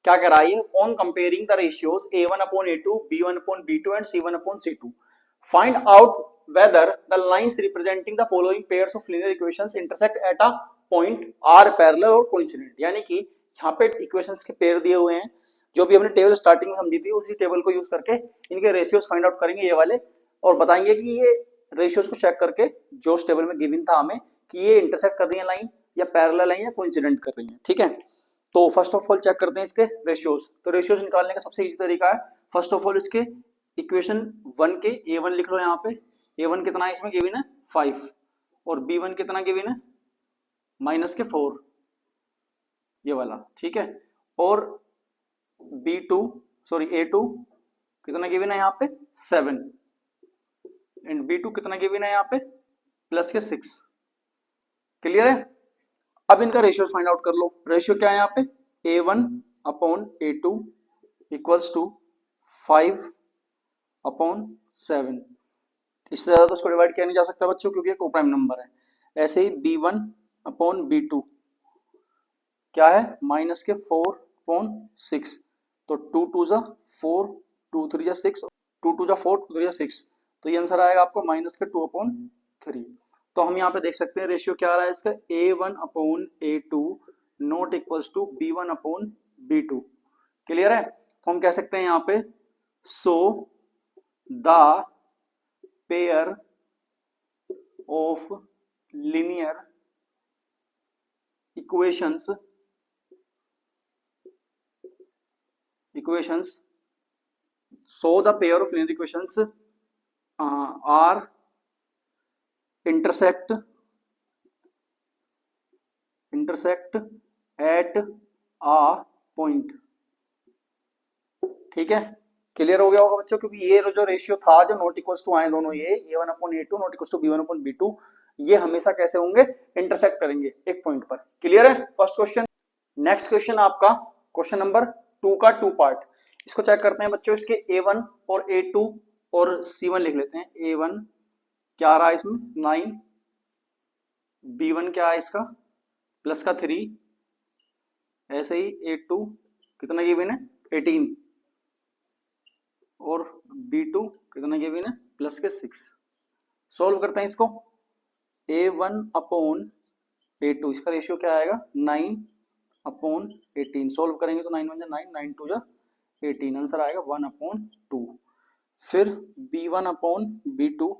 क्या कह रहा है, on comparing the ratios a1/a2, b1/b2 and c1/c2 find out whether the lines representing the following pairs of linear equations intersect at a point are parallel और coincident, यानी कि यहाँ पे इक्वेशंस के पेयर दिए हुए हैं, जो भी हमने टेबल स्टार्टिंग में समझी थी उसी टेबल को यूज करके इनके रेशियोज फाइंड आउट करेंगे ये वाले, और बताएंगे कि ये रेशियोज को चेक करके जो उस टेबल में गिवन था हमें कि ये इंटरसेक्ट कर रही है लाइन या पैरेलल है या कोइंसिडेंट कर रही है। ठीक है, तो फर्स्ट ऑफ ऑल चेक करते हैं इसके रेशियोज। तो रेशियोज निकालने का सबसे इजी तरीका है, फर्स्ट ऑफ ऑल इसके इक्वेशन 1 के a1 लिख लो। यहाँ पे a1 कितना है इसमें गिवन है 5, और b1 कितना गिवन है -4, ये वाला। ठीक है, और a2 कितना गिवन है यहाँ पे 7, एंड b2 कितना गिवन है यहाँ पे +6। क्लियर है? अब इनका रेशियो फाइंड आउट कर लो। रेशियो क्या है यहाँ पे a1/a2 इक्वल्स टू 5/7। इससे ज्यादा तो उसको डिवाइड किया नहीं जा सकता बच्चों, क्योंकि को प्राइम नंबर है। ऐसे ही b1/b2 क्या है -4/6, तो 2 2 जा 4, 2 3 जा 6, 2 2 जा 4, 2 3 जा 6, तो ये आंसर आएगा आपको -2/3। तो हम यहाँ पे देख सकते हैं रेशियो क्या आ रहा है इसका a1/a2 not equals to b1/b2। Clear है? तो हम कह सकते हैं यहाँ पे so the pair of linear equations so the pair of linear equations are intersect at a point। ठीक है, क्लियर हो गया होगा बच्चों, क्योंकि ये जो रेशियो था, जो नॉट इक्वल्स टू आए दोनों, ये a1/a2 not equals to b1/b2, ये हमेशा कैसे होंगे इंटरसेक्ट करेंगे एक पॉइंट पर। क्लियर है? First question. नेक्स्ट क्वेश्चन आपका क्वेश्चन नंबर 2 का 2 पार्ट। इसको चेक करते हैं बच्चों। इसके a1 और a2 और c1 लिख लेते हैं। a1 क्या आ रहा है इसमें 9, b1 क्या है इसका +3, ऐसे ही a2 कितना गिवन है 18, और b2 कितना गिवन है +6। सोल्व करते हैं इसको। a1/a2 इसका रेशियो क्या आएगा 9/18। सोल्व करेंगे तो 9 1 9, 9 2 18, आंसर आएगा 1/2। फिर b1/b2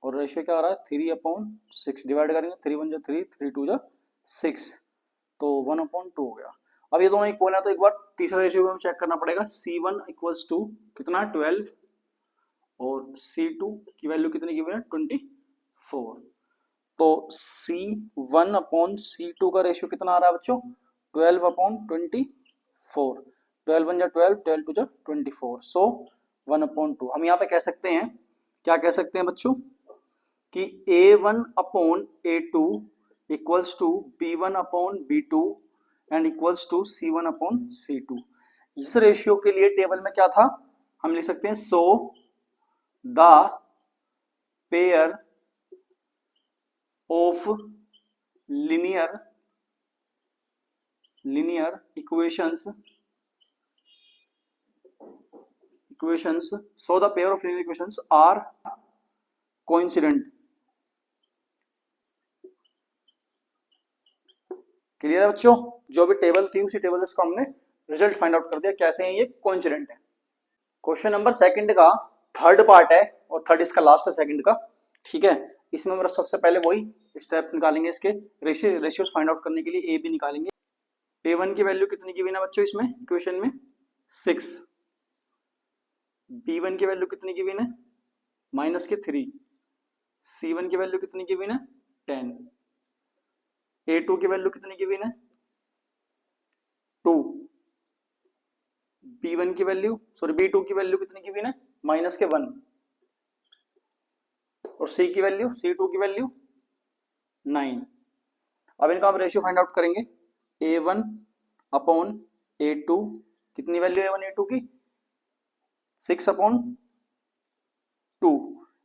और रेशियो क्या आ रहा है 3/6, डिवाइड करेंगे 3 1 3, 3 2 6, तो 1/2 हो गया। अब ये दोनों इक्वल है, तो एक बार तीसरा रेशियो में चेक करना पड़ेगा। c1 इक्वल्स टू कितना 12, और c2 की वैल्यू कितनी गिवन है 24, तो c1/c2 का रेशियो कितना आ रहा है बच्चों 12/24, 12 1 12, 12 2 24, सो 1/2। हम यहाँ पे कह सकते हैं, क्या कह सकते हैं बच्चों, कि a1/a2 equals to b1/b2 and equals to c1/c2। इस रेशियो के लिए टेबल में क्या था, हम लिख सकते हैं सो the pair of linear equations so the pair of linear equations are coincident। Clear है बच्चों? जो भी टेबल थी उसी टेबल से इसको हमने रिजल्ट फाइंड आउट कर दिया कैसे हैं ये कोइंसिडेंट है। क्वेश्चन नंबर सेकंड का थर्ड पार्ट है, और थर्ड इसका लास्ट है सेकंड का। ठीक है, इसमें मेरा सबसे पहले वही स्टेप निकालेंगे इसके रेशियोज फाइंड आउट करने के लिए। ए भी निकालेंगे। a1 की वैल्यू कितनी गिवन है बच्चों इसमें इक्वेशन में 6, b1 की वैल्यू कितनी गिवन है -3, c1 की वैल्यू कितनी गिवन है 10, a2 की वैल्यू कितनी गिवन है 2, b1 की वैल्यू b2 की वैल्यू कितनी गिवन है -1, और c2 की वैल्यू 9। अब इनका हम रेशियो फाइंड आउट करेंगे। a1/a2 कितनी वैल्यू है a1 a2 की 6/2,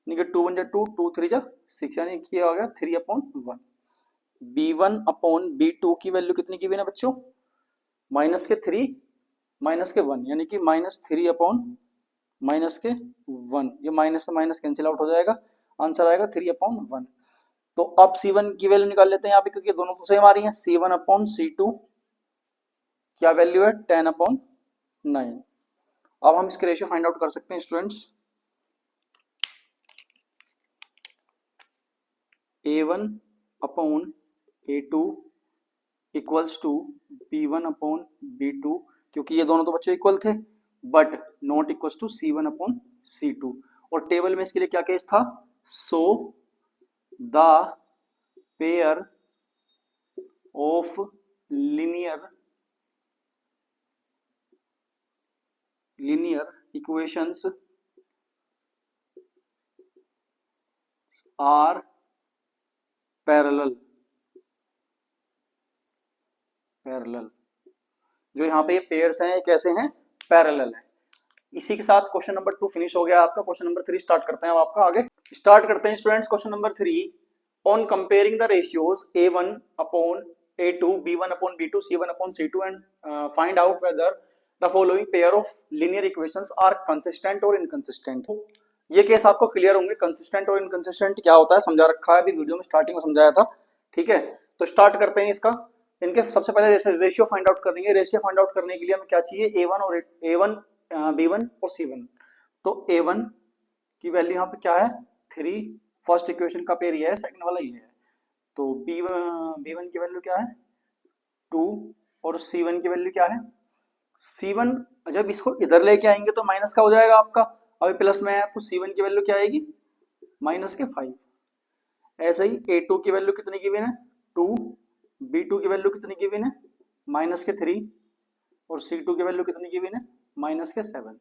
यानी कि 2 1 2, 2 3 6, यानी कि हो गया 3/1। b1/b2 की वैल्यू कितनी गिवन है बच्चों -3 -1, यानी कि -3/-1, ये माइनस से माइनस कैंसिल आउट हो जाएगा, आंसर आएगा 3/1। तो अब C1 की वैल्यू निकाल लेते हैं यहाँ पे, क्योंकि दोनों तो सेम आ रही हैं। C1 अपॉन C2 क्या वैल्यू है, 10 अपॉन 9। अब हम इसके रेशियो फाइंड आउट कर सकते हैं students. A1 upon A2 equals to B1 upon B2, क्योंकि ये दोनों तो बच्चों इक्वल थे, but not equals to C1 upon C2। और टेबल में इसके लिए क्या केस था, so the pair of linear equations are parallel। जो यहाँ पे ये पेयर्स हैं कैसे हैं, पैरेलल है। इसी के साथ क्वेश्चन नंबर 2 फिनिश हो गया आपका। क्वेश्चन नंबर 3 स्टार्ट करते हैं अब आपका। आगे स्टार्ट करते हैं students question number 3। On comparing the ratios A1 upon A2, B1 upon B2, C1 upon C2 and find out whether the following pair of linear equations are consistent और inconsistent. ये case आपको clear होंगे। Consistent और inconsistent क्या होता है समझा रखा है, अभी वीडियो में स्टार्टिंग में समझाया था। ठीक है, तो स्टार्ट करते हैं इसका। इनके सबसे पहले रेशियो फाइंड आउट करनी है। रेशियो फाइंड आउट करने के लिए हमें क्या चाहिए, A1 और A1, B1 और C1। तो A1 की वैल्यू यहाँ पे क्या है, 3। फर्स्ट इक्वेशन का पेयर ये है, सेकंड वाला ये है। तो B1 की वैल्यू क्या है, 2, और C1 की वैल्यू क्या है, C1 जब इसको इधर लेके आएंगे तो माइनस का हो जाएगा आपका, अभी प्लस में है तो C1 की वैल्यू क्या आएगी, माइनस के 5। ऐसे ही A2 की वैल्यू कितनी गिवन है, 2। B2 की वैल्यू कितनी गिवन है, माइनस के 3। और C2 की वैल्यू कितनी गिवन है, माइनस के 7।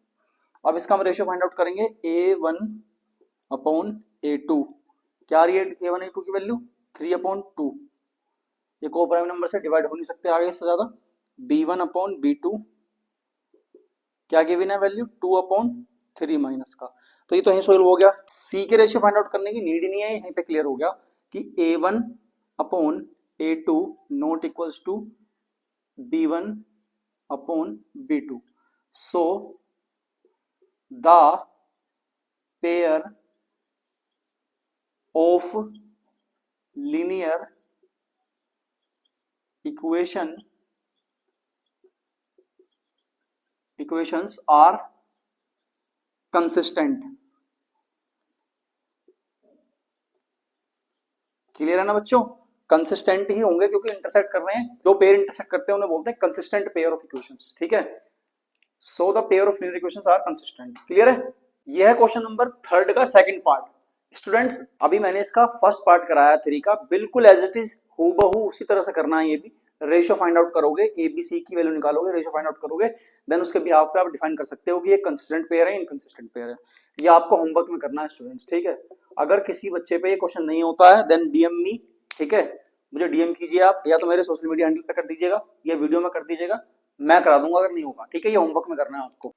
अब इसका हम रेशियो फाइंड आउट करेंगे। A1 अपॉन A2 क्या आ रही है, A1 A2 की वैल्यू 3 अपॉन 2। ये को प्राइम नंबर से डिवाइड हो नहीं सकते आगे इससे ज्यादा। B1 अपॉन B2 क्या गिवन है वैल्यू, 2 अपॉन 3 माइनस का। तो ये तो यहीं सॉल्व हो गया। सी के रेशियो फाइंड आउट करने की नीड ही नहीं है, यहीं पे क्लियर हो गया कि A1 upon A2 not equals to B1 upon B2। So the pair of linear equations are consistent. Clear है ना बच्चों, कंसिस्टेंट ही होंगे क्योंकि इंटरसेक्ट कर रहे हैं। जो पेयर इंटरसेक्ट करते हैं उन्हें बोलते हैं कंसिस्टेंट पेयर ऑफ इक्वेशंस। ठीक है, so the pair of linear equations are consistent. Clear है, यह है क्वेश्चन नंबर 3 का सेकंड पार्ट। स्टूडेंट्स अभी मैंने इसका फर्स्ट पार्ट कराया 3 का, बिल्कुल एज इट इज हूबहू उसी तरह से करना है। ये भी रेशियो फाइंड आउट करोगे, ABC की वैल्यू निकालोगे, रेशियो फाइंड आउट करोगे, देन उसके बिहाफ पे आप डिफाइन कर सकते हो कि ये कंसिस्टेंट पेयर है, इनकंसिस्टेंट पेयर है। ये आपको होमवर्क में करना है स्टूडेंट्स। ठीक है, अगर किसी बच्चे पे ये क्वेश्चन नहीं होता है देन DM मी। ठीक है, मुझे DM कीजिए आप, या तो मेरे सोशल मीडिया हैंडल पे कर दीजिएगा या वीडियो में कर दीजिएगा, मैं करा दूंगा अगर नहीं होगा। ठीक है, ये होमवर्क में करना है आपको।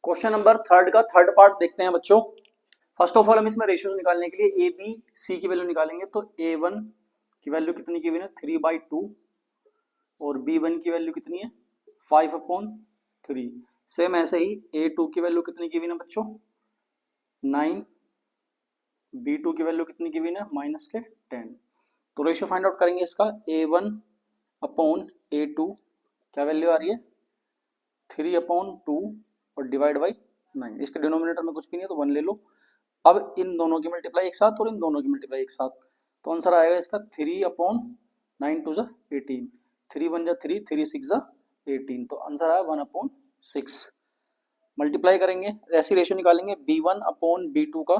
क्वेश्चन नंबर 3 का थर्ड पार्ट देखते हैं बच्चों। फर्स्ट ऑफ ऑल हम इसमें रेशियोज निकालने के लिए ABC की वैल्यू निकालेंगे। तो A1 की वैल्यू कितनी गिवन है, 3/2, और B1 की वैल्यू कितनी है, 5/3। सेम ऐसे ही A2 की वैल्यू कितनी गिवन है बच्चों, 9। B2 की वैल्यू कितनी गिवन है, माइनस के 10। तो रेशियो फाइंड आउट करेंगे इसका। A1 अपॉन A2 क्या वैल्यू आ रही है, 3/2 और डिवाइड बाई 9। इसके डिनोमिनेटर में कुछ भी नहीं है तो 1 ले लो। अब इन दोनों की मल्टीप्लाई एक साथ और इन दोनों की मल्टीप्लाई एक साथ, तो आंसर आएगा इसका 3/9 2 18। 3 1 3, 3 6 18, तो आंसर आया 1/6। मल्टीप्लाई करेंगे, ऐसी रेशियो निकालेंगे B1 अपॉन B2 का।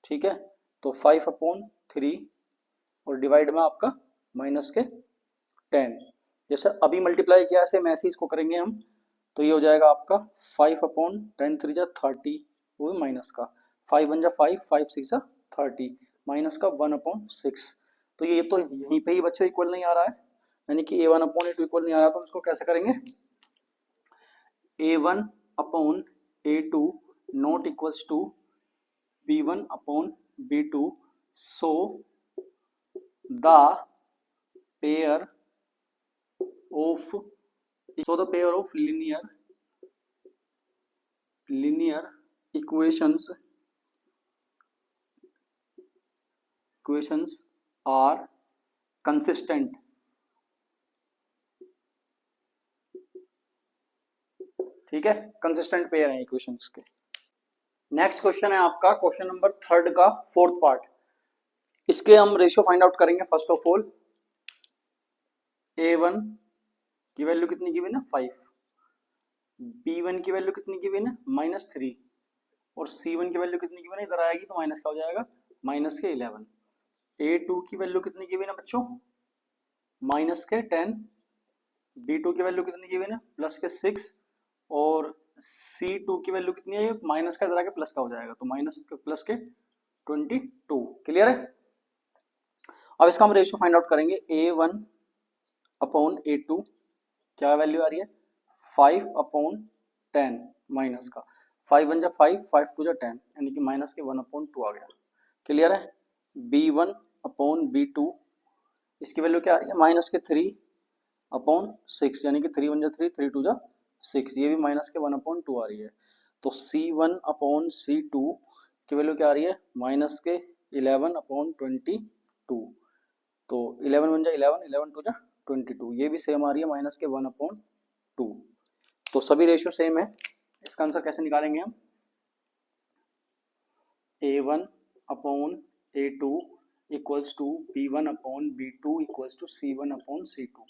ठीक है, तो 5/3 और डिवाइड में आपका माइनस के 10। जैसे अभी मल्टीप्लाई किया सेम ऐसे इसको करेंगे हम, तो ये हो जाएगा आपका 5/10 3 30, वो भी माइनस का 5 1 5 5 6 30, माइनस का 1/6। तो ये तो यहीं पे ही बच्चों इक्वल नहीं आ रहा है, यानी कि A1 अपॉन A2 इक्वल नहीं आ रहा, तो हम इसको कैसे करेंगे, A1 upon A2 not equals to B1 upon B2। So the pair of linear equations equations are consistent. ठीक है, कंसिस्टेंट पेयर है इक्वेशंस के। नेक्स्ट क्वेश्चन है आपका क्वेश्चन नंबर 3 का 4th पार्ट। इसके हम रेशियो फाइंड आउट करेंगे। फर्स्ट ऑफ ऑल a1 की वैल्यू कितनी गिवन है 5, b1 की वैल्यू कितनी गिवन है -3 और c1 की वैल्यू कितनी गिवन है, इधर आएगी तो माइनस का हो जाएगा माइनस के 11। a2 की वैल्यू कितनी गिवन है बच्चों माइनस के 10, b2 की वैल्यू कितनी गिवन है प्लस के 6 और c2 की वैल्यू कितनी है माइनस का इधर आके प्लस का हो जाएगा तो माइनस प्लस के 22। क्लियर है। अब इसका हम रेशियो फाइंड आउट करेंगे। a1 अपॉन a2 क्या वैल्यू आ रही है 5 अपॉन 10 माइनस का 5 1 जा 5 5 2 जा 10 यानी कि माइनस के 1 अपॉन 2 आ गया। क्लियर है। b1 अपॉन b2 इसकी वैल्यू क्या आ रही है माइनस के 3 अपॉन 6 यानी कि 3 1 जा 3 3 2 जा 6, ये भी माइनस के 1 अपॉन 2 आ रही है। तो c1 अपॉन c2 की वैल्यू क्या आ रही है माइनस के 11 अपॉन 22। तो 11 1 जा 11 11 2 जा 22, ये भी सेम आ रही है माइनस के 1 अपॉन 2। तो सभी रेशियो सेम है। इसका आंसर कैसे निकालेंगे हम a1 upon a2 equals to b1 upon b2 equals to c1 upon c2।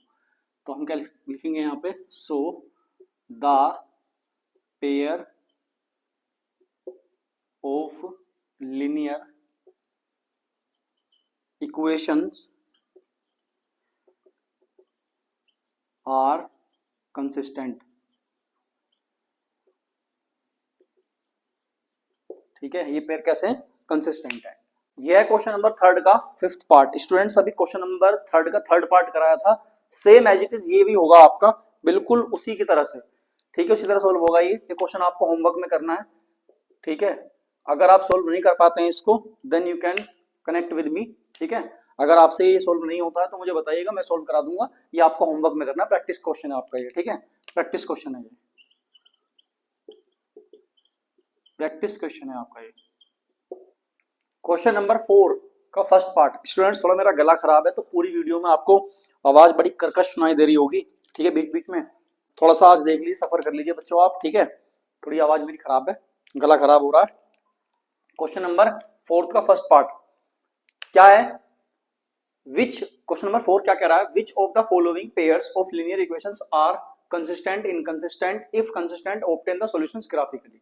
तो हम क्या लिखेंगे यहाँ पे so the pair of linear equations are consistent. ठीक है, ये पेयर कैसे है कंसिस्टेंट है। यह है क्वेश्चन नंबर 3 का 5th पार्ट। स्टूडेंट्स अभी क्वेश्चन नंबर 3 का 3rd पार्ट कराया था, सेम एज इट इज ये भी होगा आपका बिल्कुल उसी की तरह से। ठीक है, उसी तरह सोल्व होगा। ये क्वेश्चन आपको होमवर्क में करना है। ठीक है, अगर आप सोल्व नहीं कर पाते हैं इसको then you can connect with me. ठीक है, अगर आपसे ये सोल्व नहीं होता है तो मुझे बताइएगा, मैं सोल्व करा दूंगा। ये आपको होमवर्क में करना है, प्रैक्टिस क्वेश्चन है आपका ये। ठीक है, प्रैक्टिस क्वेश्चन है ये, प्रैक्टिस क्वेश्चन है आपका ये। क्वेश्चन नंबर 4 का फर्स्ट पार्ट। स्टूडेंट्स थोड़ा मेरा गला खराब है तो पूरी वीडियो में आपको आवाज बड़ी कर्कश सुनाई दे रही होगी। ठीक है, बीच बीच में थोड़ा सा आज देख लीजिए, सफर कर लीजिए बच्चों आप। ठीक है, थोड़ी आवाज मेरी खराब है, गला खराब हो रहा है। क्वेश्चन नंबर 4 का फर्स्ट पार्ट क्या है, विच क्वेश्चन नंबर 4 क्या कह रहा है, which of the following pairs of linear equations are consistent inconsistent, if consistent obtain the solutions graphically.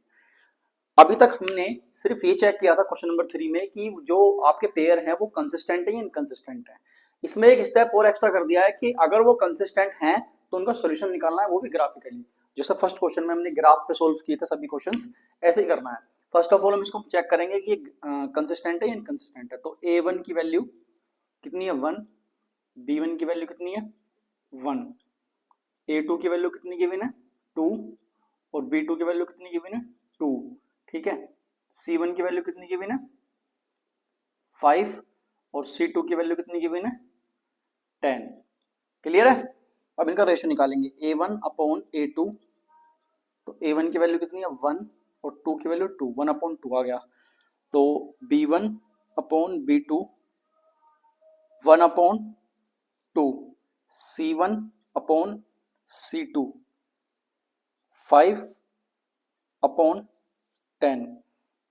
अभी तक हमने सिर्फ ये चेक किया था क्वेश्चन नंबर 3 में कि जो आपके पेयर हैं वो कंसिस्टेंट है या इनकंसिस्टेंट है। इसमें एक स्टेप और एक्स्ट्रा कर दिया है कि अगर वो कंसिस्टेंट हैं तो उनका सॉल्यूशन निकालना है, वो भी ग्राफिकली। जैसे फर्स्ट क्वेश्चन में हमने ग्राफ पे सोल्व किए थे सभी क्वेश्चंस, ऐसे ही करना है। फर्स्ट ऑफ ऑल हम इसको चेक करेंगे कि कंसिस्टेंट है या इनकंसिस्टेंट है। तो a1 की वैल्यू कितनी है 1, b1 की वैल्यू कितनी है 1, a2 की वैल्यू कितनी गिवन है 2 और b2 की वैल्यू कितनी गिवन है 2। ठीक है, c1 की वैल्यू कितनी गिवन है 5 और c2 की वैल्यू कितनी गिवन है 10। क्लियर है। अब इनका रेशियो निकालेंगे a1 अपॉन a2। तो a1 की वैल्यू कितनी है 1 और 2 की वैल्यू 2, 1 अपॉन 2 आ गया। तो b1 upon b2 1 upon 2, c1 upon c2 5 upon 10।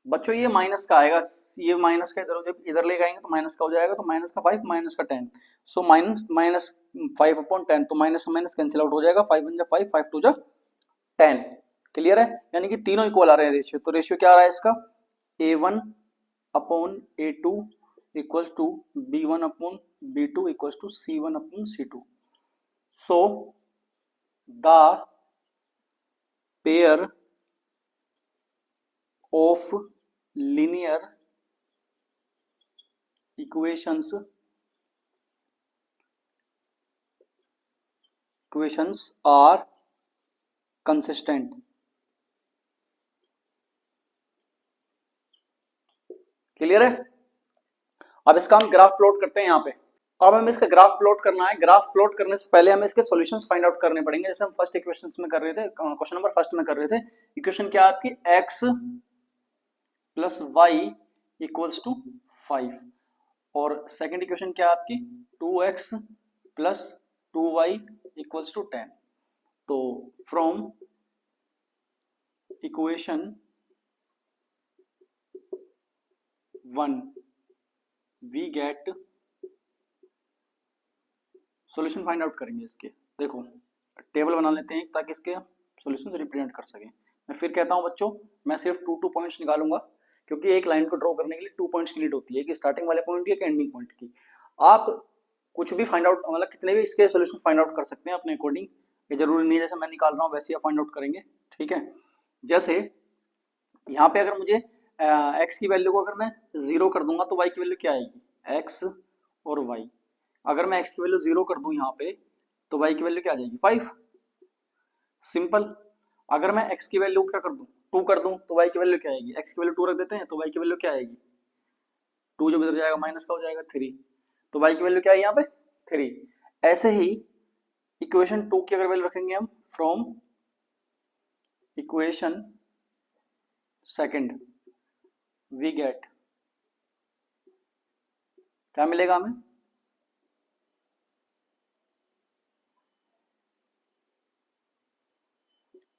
बच्चों ये माइनस का आएगा, ये माइनस का इधर ले जाएंगे तो माइनस का हो जाएगा, तो माइनस का 5 माइनस का 10, सो माइनस माइनस 5 अपॉन 10, तो माइनस माइनस कैंसिल आउट हो जाएगा, 5 1 जा 5 5 2 जा 10। क्लियर है, यानी कि तीनों इक्वल आ रहे हैं रेशियो। तो रेशियो क्या आ रहा है इसका a1 upon a2 equals to b1 upon b2 equals to c1 upon c2। So the pair of linear equations are consistent। Clear है। अब इसका हम ग्राफ प्लॉट करते हैं यहाँ पे। अब हमें इसका ग्राफ प्लॉट करना है। ग्राफ प्लॉट करने से पहले हमें इसके सॉल्यूशंस फाइंड आउट करने पड़ेंगे। जैसे हम फर्स्ट इक्वेशन में कर रहे थे, क्वेश्चन नंबर फर्स्ट में कर रहे थे। इक्वेशन क्या है आपकी x plus y equals to 5 और सेकंड इक्वेशन क्या है आपकी 2x plus 2y equals to 10। तो from equation 1 we get, solution find out करेंगे इसके। देखो टेबल बना लेते हैं ताकि इसके सॉल्यूशन रिप्रेजेंट कर सकें। मैं फिर कहता हूं बच्चों, मैं सिर्फ टू पॉइंट्स निकालूंगा क्योंकि एक लाइन को ड्रॉ करने के लिए 2 पॉइंट्स की नीड होती है, एक स्टार्टिंग वाले पॉइंट की, एक एंडिंग पॉइंट की। आप कुछ भी फाइंड आउट, मतलब कितने भी इसके सॉल्यूशन फाइंड आउट कर सकते हैं अपने अकॉर्डिंग, ये जरूरी नहीं है जैसे मैं निकाल रहा हूँ वैसे ही आप फाइंड आउट करेंगे, ठीक है। जैसे यहाँ पे अगर मुझे एक्स की वैल्यू को अगर मैं 0 कर दूंगा तो वाई की वैल्यू क्या आएगी, एक्स और वाई। अगर मैं x की वैल्यू 0 कर दूं यहाँ पे तो y की वैल्यू क्या आ जाएगी 5, सिंपल। अगर मैं x की वैल्यू क्या कर दूं 2 कर दूं तो y की वैल्यू क्या आएगी, x की वैल्यू 2 रख देते हैं तो y की वैल्यू क्या आएगी 2, जब इधर जाएगा माइनस का हो जाएगा 3, तो y की वैल्यू क्या है यहाँ पे 3। ऐसे ही इक्वेशन 2 की अगर वैल्यू रखेंगे हम from equation second we get, क्या मिलेगा हमें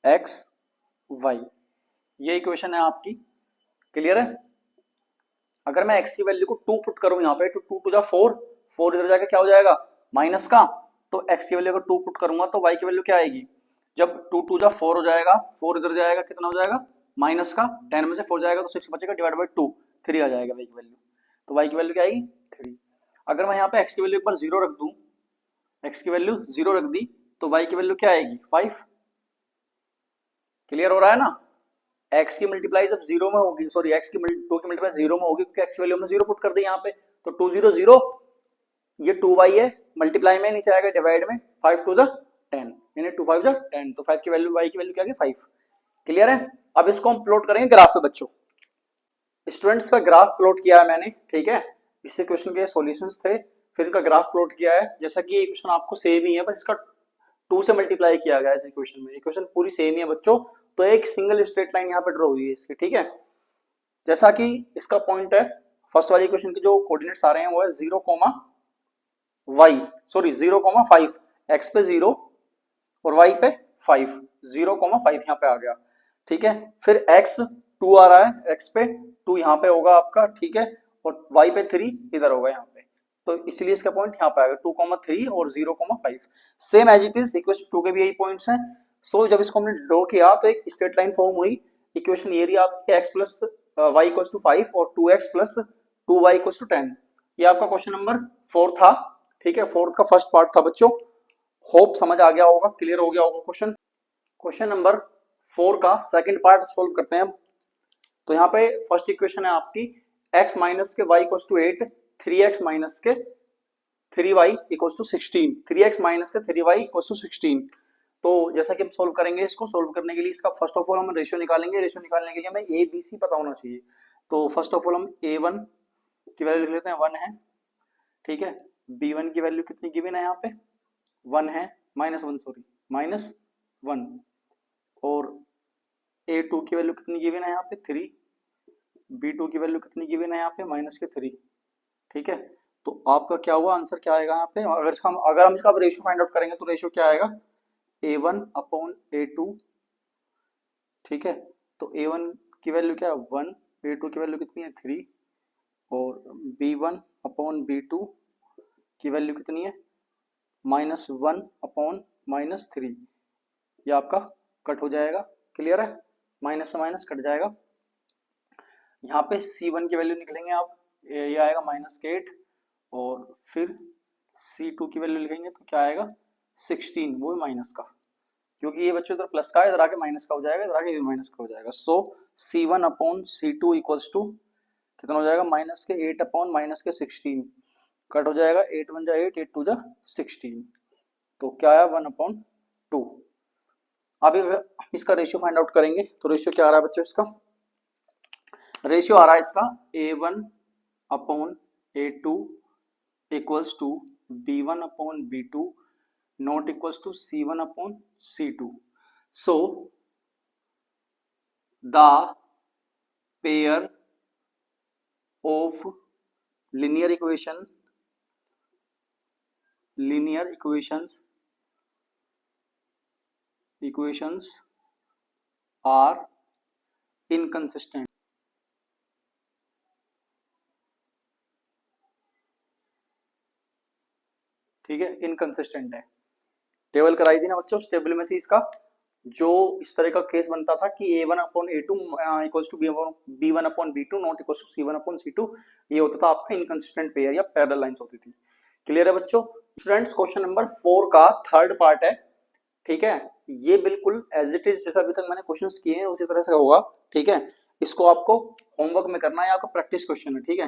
x y, ये इक्वेशन है आपकी, क्लियर है। अगर मैं x की वैल्यू को 2 पुट करूं यहाँ पे तो 2 टू जा 4, 4 इधर जाके क्या हो जाएगा माइनस का, तो x की वैल्यू अगर 2 पुट करूंगा तो y की वैल्यू क्या आएगी, जब 2 टू जा 4 हो जाएगा, 4 इधर जाएगा कितना हो जाएगा माइनस का, 10 में से 4 जाएगा तो 6 बचेगा, डिवाइड बाई 2 3 आ जाएगा y की वैल्यू, तो y की वैल्यू क्या आएगी 3। अगर मैं यहाँ पे x की वैल्यू एक बार 0 रख दूं, x की वैल्यू 0 रख दी तो y की वैल्यू क्या आएगी 5, क्लियर हो रहा है ना। x की मल्टीप्लाई जब 0 में होगी, सॉरी x की 2 की मल्टीप्लाई 0 में होगी क्योंकि x की वैल्यू हमने 0 पुट कर दी यहाँ पे, तो 2 0 0, ये 2y है, मल्टीप्लाई में नीचे आएगा डिवाइड में, 5 2 जा 10, यानी 2 5 जा 10, तो 5 की वैल्यू y की वैल्यू क्या है 5, क्लियर है। अब इसको हम प्लॉट करेंगे ग्राफ पे बच्चों। स्टूडेंट्स का ग्राफ प्लॉट किया है मैंने, ठीक है, इसी क्वेश्चन के सॉल्यूशंस थे, फिर इनका ग्राफ प्लॉट किया है। जैसा कि ये क्वेश्चन आपको सेम ही है, बस इसका 2 से मल्टीप्लाई किया गया है इस इक्वेशन में, इक्वेशन पूरी सेम ही है बच्चों, तो एक सिंगल स्ट्रेट लाइन यहाँ पे ड्रॉ हुई है इसकी, ठीक है। जैसा कि इसका पॉइंट है, फर्स्ट वाली इक्वेशन के जो कोऑर्डिनेट्स आ रहे हैं वो है 0 वाई, सॉरी 0,5, एक्स पे 0 और वाई पे 5, 0,5 यहाँ पे आ गया, ठीक है। फिर एक्स 2 आ रहा है, एक्स पे 2 यहाँ पे होगा आपका, ठीक है, और वाई पे 3 इधर होगा यहाँ पे, तो इसलिए इसका पॉइंट यहाँ पे आएगा 2,3 और 0,5, same as it is equation 2 के भी यही पॉइंट्स हैं। सो जब इसको हमने ड्रॉ किया तो एक स्ट्रेट लाइन फॉर्म हुई, इक्वेशन ये रही आपकी x plus y equals to 5 और 2x plus 2y equals to 10। ये आपका क्वेश्चन नंबर 4 था, ठीक है, 4 का फर्स्ट पार्ट था बच्चों, होप समझ आ गया होगा, क्लियर हो गया होगा क्वेश्चन। क्वेश्चन नंबर 4 का सेकंड पार्ट सोल्व करते हैं अब। तो यहाँ पे फर्स्ट इक्वेशन है आपकी x माइनस के y equals to 8, 3x minus के 3y equals to 16, 3x minus के 3y इक्वल्स टू 16। तो जैसा कि हम सोल्व करेंगे, इसको सोल्व करने के लिए इसका फर्स्ट ऑफ ऑल हम रेशियो निकालेंगे, रेशियो निकालने के लिए हमें ए बी सी पता होना चाहिए। तो फर्स्ट ऑफ ऑल हम a1 की वैल्यू लिख लेते हैं 1 है, ठीक है, b1 की वैल्यू कितनी गिवन है यहाँ पे 1 है, -1 सॉरी -1, और a2 की वैल्यू कितनी गिवन है यहाँ पे 3, b2 की वैल्यू कितनी गिवन है यहाँ पे -3, ठीक है। तो आपका क्या हुआ आंसर, क्या आएगा यहाँ पे, अगर हम इसका रेशियो फाइंड आउट करेंगे तो रेशियो क्या आएगा a1 अपॉन a2, ठीक है। तो a1 की वैल्यू क्या है 1, a2 की वैल्यू कितनी है 3, और b1 अपॉन b2 की वैल्यू कितनी है -1 अपॉन -3, ये आपका कट हो जाएगा, क्लियर है, माइनस से माइनस कट जाएगा। यहाँ पे c1 की वैल्यू निकलेंगे आप, ये आएगा -8, और फिर c2 की वैल्यू लिखेंगे तो क्या आएगा 16, वो माइनस का, क्योंकि ये बच्चों इधर प्लस का है, इधर आके माइनस का हो जाएगा, इधर आके माइनस का हो जाएगा। सो c1 upon c2 equals to कितना हो जाएगा माइनस के 8 अपॉन माइनस के 16, कट हो जाएगा, 8 1 जा 8, 8 2 जा 16, तो क्या आया 1/2। अब इसका रेशियो फाइंड आउट करेंगे, तो रेशियो क्या आ रहा है बच्चों, इसका रेशियो आ रहा है इसका a1 upon a2 equals to b1 upon b2 not equals to c1 upon c2। So the pair of linear equations are inconsistent। ठीक है, इनकंसिस्टेंट है। टेबल कराई थी ना बच्चों, उस टेबल में से इसका जो इस तरह का केस बनता था कि a1/a2 equals to b1/b2 not equals to c1/c2, ये होता था आपका इनकंसिस्टेंट पेयर या पैरेलल लाइंस होती थी। क्लियर है बच्चों? स्टूडेंट्स, क्वेश्चन नंबर 4 का थर्ड पार्ट है। ठीक है, ये बिल्कुल एज इट इज जैसा अभी तक मैंने क्वेश्चंस किए हैं उसी तरह से होगा। ठीक है, इसको आपको होमवर्क में करना है, आपका प्रैक्टिस क्वेश्चन है। ठीक है,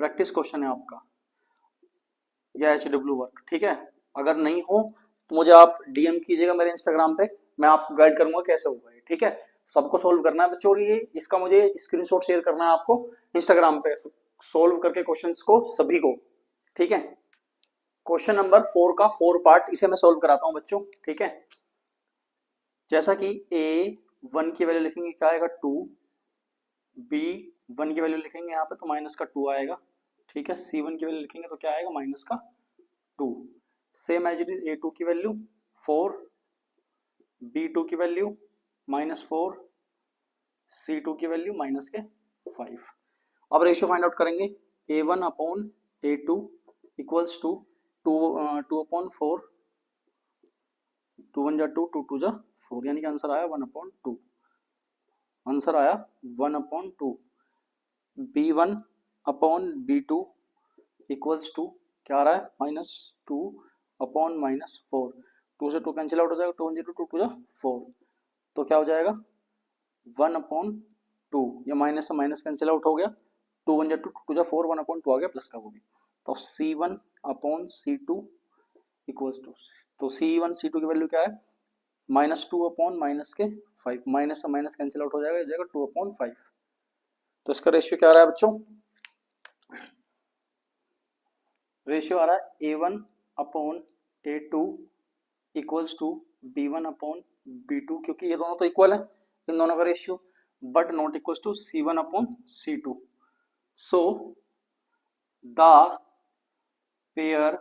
प्रैक्टिस क्वेश्चन है आपका या HW वर्क। ठीक है, अगर नहीं हो तो मुझे आप DM कीजिएगा मेरे इंस्टाग्राम पे, मैं आपको गाइड करूंगा कैसे होगा ये। ठीक है, सबको सोल्व करना है बच्चों, और ये इसका मुझे स्क्रीनशॉट शेयर करना है आपको इंस्टाग्राम पे, सोल्व करके क्वेश्चंस को सभी को। ठीक है, क्वेश्चन नंबर 4 का 4 पार्ट, इसे मैं सोल्व कराता हूं बच्चों। ठीक है, जैसा कि A1 की वैल्यू लिखेंगे क्या आएगा 2, B1 की वैल्यू लिखेंगे यहाँ पे तो माइनस का 2 आएगा। ठीक है, C1 की वैल्यू लिखेंगे तो क्या आएगा माइनस का 2। Same as it is A2 की वैल्यू 4, B2 की वैल्यू -4, C2 की वैल्यू माइनस के 5। अब रेशियो फाइंड आउट करेंगे। A1/A2 इक्वल्स टू 2/4, 2 1 जा 2, 2 2 जा 4, यानी कि आंसर आया 1/2। आंसर आया 1/2। B1/B2 इक्वल्स टू क्या आ रहा है -2/-4। 2 से 2 कैंसिल आउट हो जाएगा, 2 1 0 2 2 जा 4, तो क्या हो जाएगा 1/2। या माइनस से माइनस कैंसिल आउट हो गया, 2 1 जा 2 2 जा 4, 1/2 आ गया प्लस का वो भी। तो C1/C2 इक्वल्स टू, तो C1 C2 की वैल्यू क्या है -2/-5, माइनस से माइनस कैंसिल आउट हो जाएगा, हो जाएगा 2/5। तो इसका रेशियो क्या आ रहा है बच्चों? रेशियो आ रहा है A1/A2 इक्वल्स टू B1/B2, क्योंकि ये दोनों तो इक्वल है इन दोनों का ratio, but not equals to C1/C2। So the pair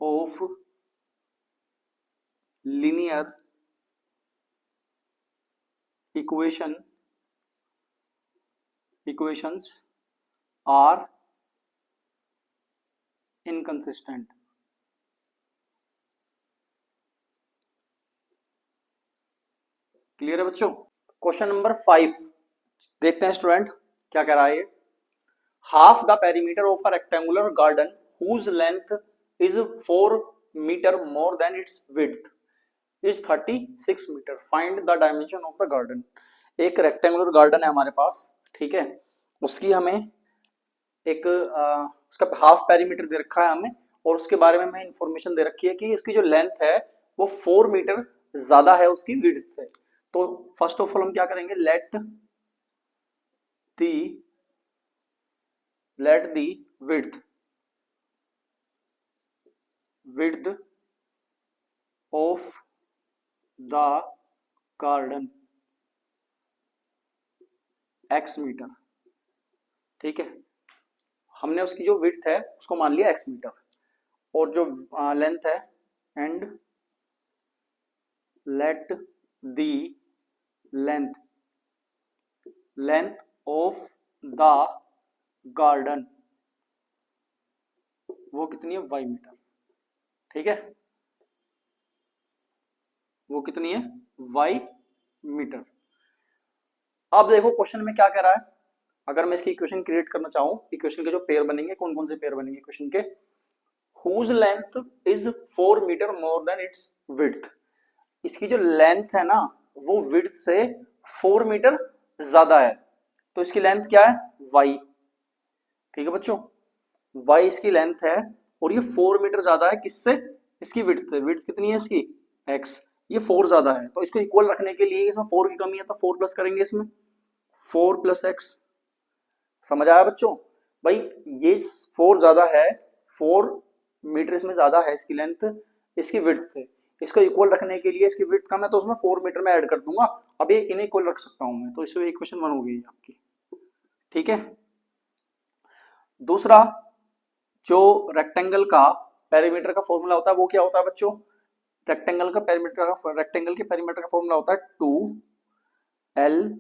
of linear equations are inconsistent। Clear है बच्चों? क्वेश्चन नंबर 5 देखते हैं स्टूडेंट क्या कह रहा है ये। Half the perimeter of a rectangular garden whose length is 4 metre more than its width is 36 metre, find the dimension of the garden. एक रेक्टेंगुलर गार्डन है हमारे पास। ठीक है, उसकी हमें एक उसका हाफ पेरीमीटर दे रखा है हमें, और उसके बारे में हमें इंफॉर्मेशन दे रखी है कि उसकी जो लेंथ है वो 4 मीटर ज्यादा है उसकी विड्थ से। तो फर्स्ट ऑफ ऑल हम क्या करेंगे, let the width of the garden x metre. ठीक है, हमने उसकी जो विड्थ है उसको मान लिया x मीटर, और जो लेंथ है, and let the length of the garden वो कितनी है y मीटर। ठीक है, वो कितनी है y मीटर। अब देखो क्वेश्चन में क्या कह रहा है, अगर मैं इसकी इक्वेशन क्रिएट करना चाहूं, इक्वेशन के जो पेयर बनेंगे, कौन कौन से पेयर बनेंगे इक्वेशन के, whose length is 4 metre more than its width। इसकी जो लेंथ है ना वो विड्थ से 4 मीटर ज्यादा है, तो इसकी लेंथ क्या है y। ठीक है बच्चों, y इसकी लेंथ है और ये 4 मीटर ज्यादा है किससे, इसकी विड्थ से। विड्थ कितनी है इसकी x, ये 4 ज्यादा है, तो इसको इक्वल रखने के लिए इसमें 4 की कमी है तो 4 प्लस करेंगे, इसमें 4 + x। समझ आया बच्चों? भाई ये 4 ज्यादा है, 4 मीटर इसमें ज्यादा है इसकी लेंथ इसकी विड्थ से, इसको इक्वल रखने के लिए इसकी विड्थ कम है तो उसमें 4 मीटर में ऐड कर दूंगा। अब ये इन्हें इक्वल रख सकता हूं मैं, तो इसमें इक्वेशन 1 हो गई आपकी। ठीक है। दूसरा, जो रेक्टेंगल का पेरीमीटर का फॉर्मूला होता है वो क्या होता है बच्चों? रेक्टेंगल के पेरीमीटर का फॉर्मूला होता है 2l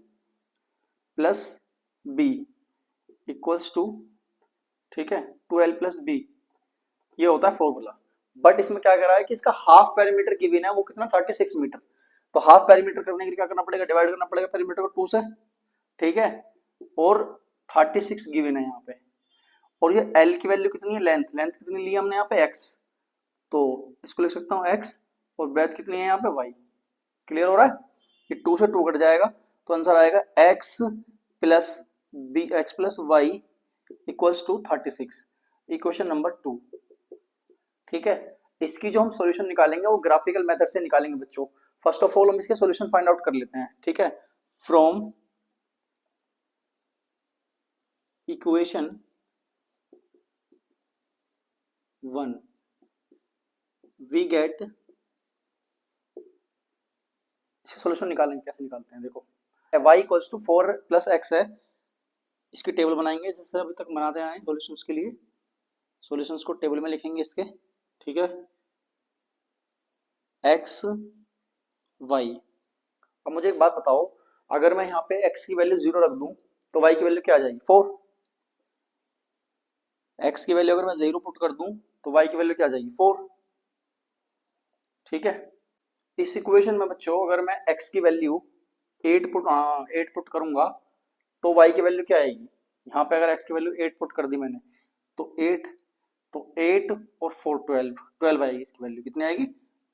plus b equals to, ठीक है, 2l प्लस बी, ये होता है फॉर्मूला। बट इसमें क्या करा है कि इसका हाफ पेरीमीटर गिवन है, वो कितना 36 मीटर। तो हाफ पेरीमीटर करने के लिए क्या करना पड़ेगा? डिवाइड करना पड़ेगा पेरीमीटर को 2 से, ठीक है, और 36 गिवन है यहाँ पे। और ये l की वैल्यू कितनी है? लेंथ कितनी ली हमने यहाँ पे? x, तो इसको लिख सकता हूँ x, और ब्रेथ कितनी है यहाँ पे? y। क्लियर हो रहा है? ये 2 से 2 कट जाएगा, तो आंसर आएगा x plus b, x plus y equals to 36, equation number 2। ठीक है, इसकी जो हम सॉल्यूशन निकालेंगे वो ग्राफिकल मेथड से निकालेंगे बच्चों। फर्स्ट ऑफ ऑल हम इसके सॉल्यूशन फाइंड आउट कर लेते हैं, ठीक है। फ्रॉम इक्वेशन 1 वी गेट, इसके सॉल्यूशन निकालेंगे, कैसे निकालते हैं देखो। y equals to 4 plus x है, इसकी टेबल बनाएंगे जैसे अभी तक बनाते आए सॉल्यूशंस के लिए। सॉल्यूशंस को टेबल में लिखेंगे इसके, ठीक है, x y। अब मुझे एक बात बताओ, अगर मैं यहाँ पे x की वैल्यू 0 रख दूं तो y की वैल्यू क्या आ जाएगी? 4। x की वैल्यू अगर मैं 0 पुट कर दूं तो y की वैल्यू क्या आ जाएगी? 4। ठीक है, इस इक्वेशन में बच्चों अगर मैं x की वैल्यू 8 पुट करूंगा तो y की वैल्यू क्या आएगी? यहाँ पे अगर x की वैल्यू 8 पुट कर दी मैंने तो 8 और 4 12 आएगी। इसकी वैल्यू कितनी आएगी?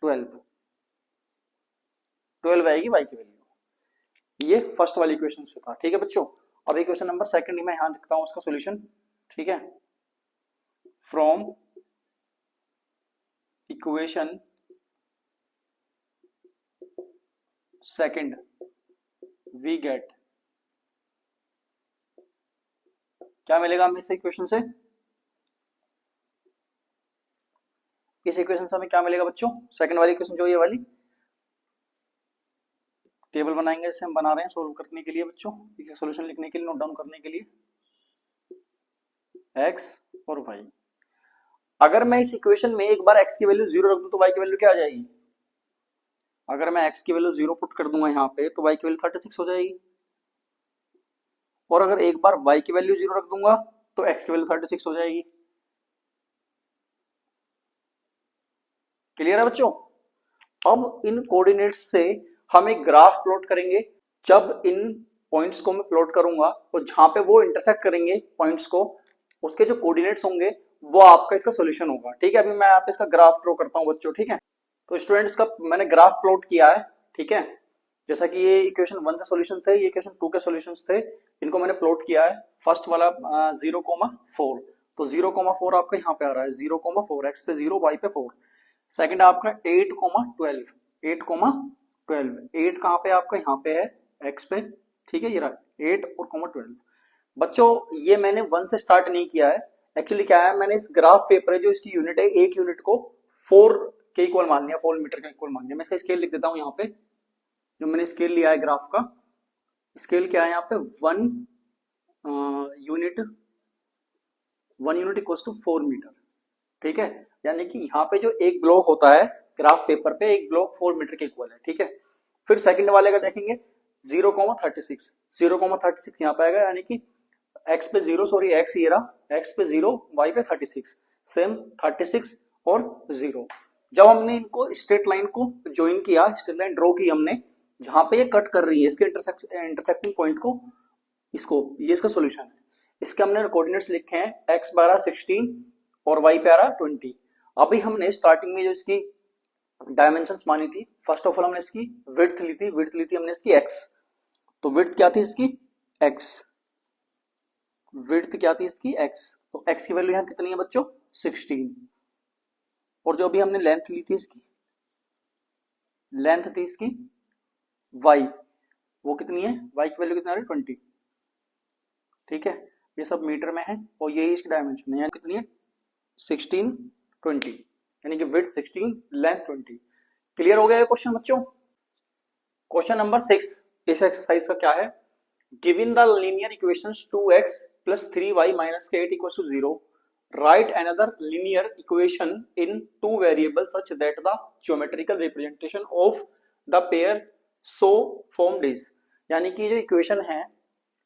12 आएगी y की वैल्यू। ये फर्स्ट वाली इक्वेशन से था, ठीक है बच्चों। अब इक्वेशन नंबर सेकंड में यहां लिखता हूं उसका सॉल्यूशन, ठीक है। From equation second we get, क्या मिलेगा हमें इस इक्वेशन से? इस इक्वेशन से हमें क्या मिलेगा बच्चों? सेकंड वाली इक्वेशन जो ये वाली, टेबल बनाएंगे जैसे हम बना रहे हैं सोल्व करने के लिए बच्चों, सॉल्यूशन लिखने के लिए, नोट डाउन करने के लिए, x और y। अगर मैं इस इक्वेशन में एक बार x की वैल्यू 0 रख दूं तो y की वैल्यू क्या आ जाएगी? अगर मैं x की वैल्यू 0 पुट कर दूंगा यहाँ पे तो y की वैल्यू 36 हो जाएगी। और अगर एक बार y की वैल्यू 0 रख दूंगा तो x की वैल्यू 36 हो जाएगी। क्लियर है बच्चों? अब इन कोऑर्डिनेट्स से हम एक ग्राफ प्लॉट करेंगे। जब इन पॉइंट्स को मैं प्लॉट करूंगा तो जहां पे वो इंटरसेक्ट करेंगे पॉइंट्स को, उसके जो कोऑर्डिनेट्स होंगे वो आपका इसका सॉल्यूशन होगा, ठीक है। अभी मैं यहाँ पे इसका ग्राफ ड्रॉ करता हूँ बच्चों, ठीक है। तो स्टूडेंट्स का मैंने ग्राफ प्लॉट किया है, ठीक है। जैसा कि ये इक्वेशन 1 से सॉल्यूशन थे, ये इक्वेशन 2 के सॉल्यूशंस थे, इनको मैंने प्लॉट किया है। फर्स्ट वाला 0,4, तो 0,4 आपका यहाँ पे आ रहा है, 0,4, एक्स पे 0 वाई पे 4। सेकंड आपका 8,12, 8 कहाँ पे आपका? यहाँ पे है एक्स पे, ठीक है, ये रहा 8 और 12। बच्चों ये मैंने 1 से स्टार्ट नहीं किया है, एक्चुअली क्या है, मैंने इस ग्राफ पेपर है जो इसकी यूनिट है, एक यूनिट को 4 के इक्वल मान लिया, 4 मीटर के इक्वल मान लिया। मैं इसका स्केल लिख देता हूँ यहाँ पे, जो मैंने स्केल लिया है ग्राफ का, स्केल क्या है यहाँ पे? 1 यूनिट इक्वल्स टू 4 मीटर, ठीक है। यानी कि यहाँ पे जो एक ब्लॉक होता है ग्राफ पेपर पे, एक ब्लॉक 4 मीटर के इक्वल है, ठीक है। फिर सेकंड वाले का देखेंगे 0,36 यहाँ पे आएगा, यानी कि x पे 0, सॉरी x ये रहा, x पे 0, y पे 36, सेम 36 और 0। जब हमने इनको स्ट्रेट लाइन को ज्वाइन किया, स्ट्रेट लाइन ड्रॉ की हमने, जहां पे ये कट कर रही है इसके इंटरसेक्टिंग पॉइंट को, इसको, ये इसका सॉल्यूशन है। इसके हमने कोऑर्डिनेट्स लिखे हैं, x पे आ रहा 16 और y पे आ रहा 20। अभी हमने स्टार्टिंग में जो इसकी डायमेंशंस मानी थी, फर्स्ट ऑफ ऑल हमने इसकी विड्थ ली थी हमने इसकी x, तो विड्थ क्या थी इसकी? x, विड्थ क्या थी इसकी? x, तो x की वैल्यू यहाँ कितनी है बच्चों? 16। और जो अभी हमने लेंथ ली थी इसकी, लेंथ थी इसकी y, वो कितनी है? y की वैल्यू कितनी आ रही है? 20, ठीक है। ये सब मीटर में है और यही इसकी डायमेंशन है, यहाँ कितनी है? 16, 20, यानी कि विड्थ 16, लेंथ 20। क्लियर हो गया ये क्वेश्चन बच्चों? क्वेश्चन नंबर 6 इस एक्सरसाइज का क्या है? Given the linear equations 2x plus 3y minus k8 equals to 0, write another linear equation in two variables such that the geometrical representation of the pair so formed is। यानी कि जो equation है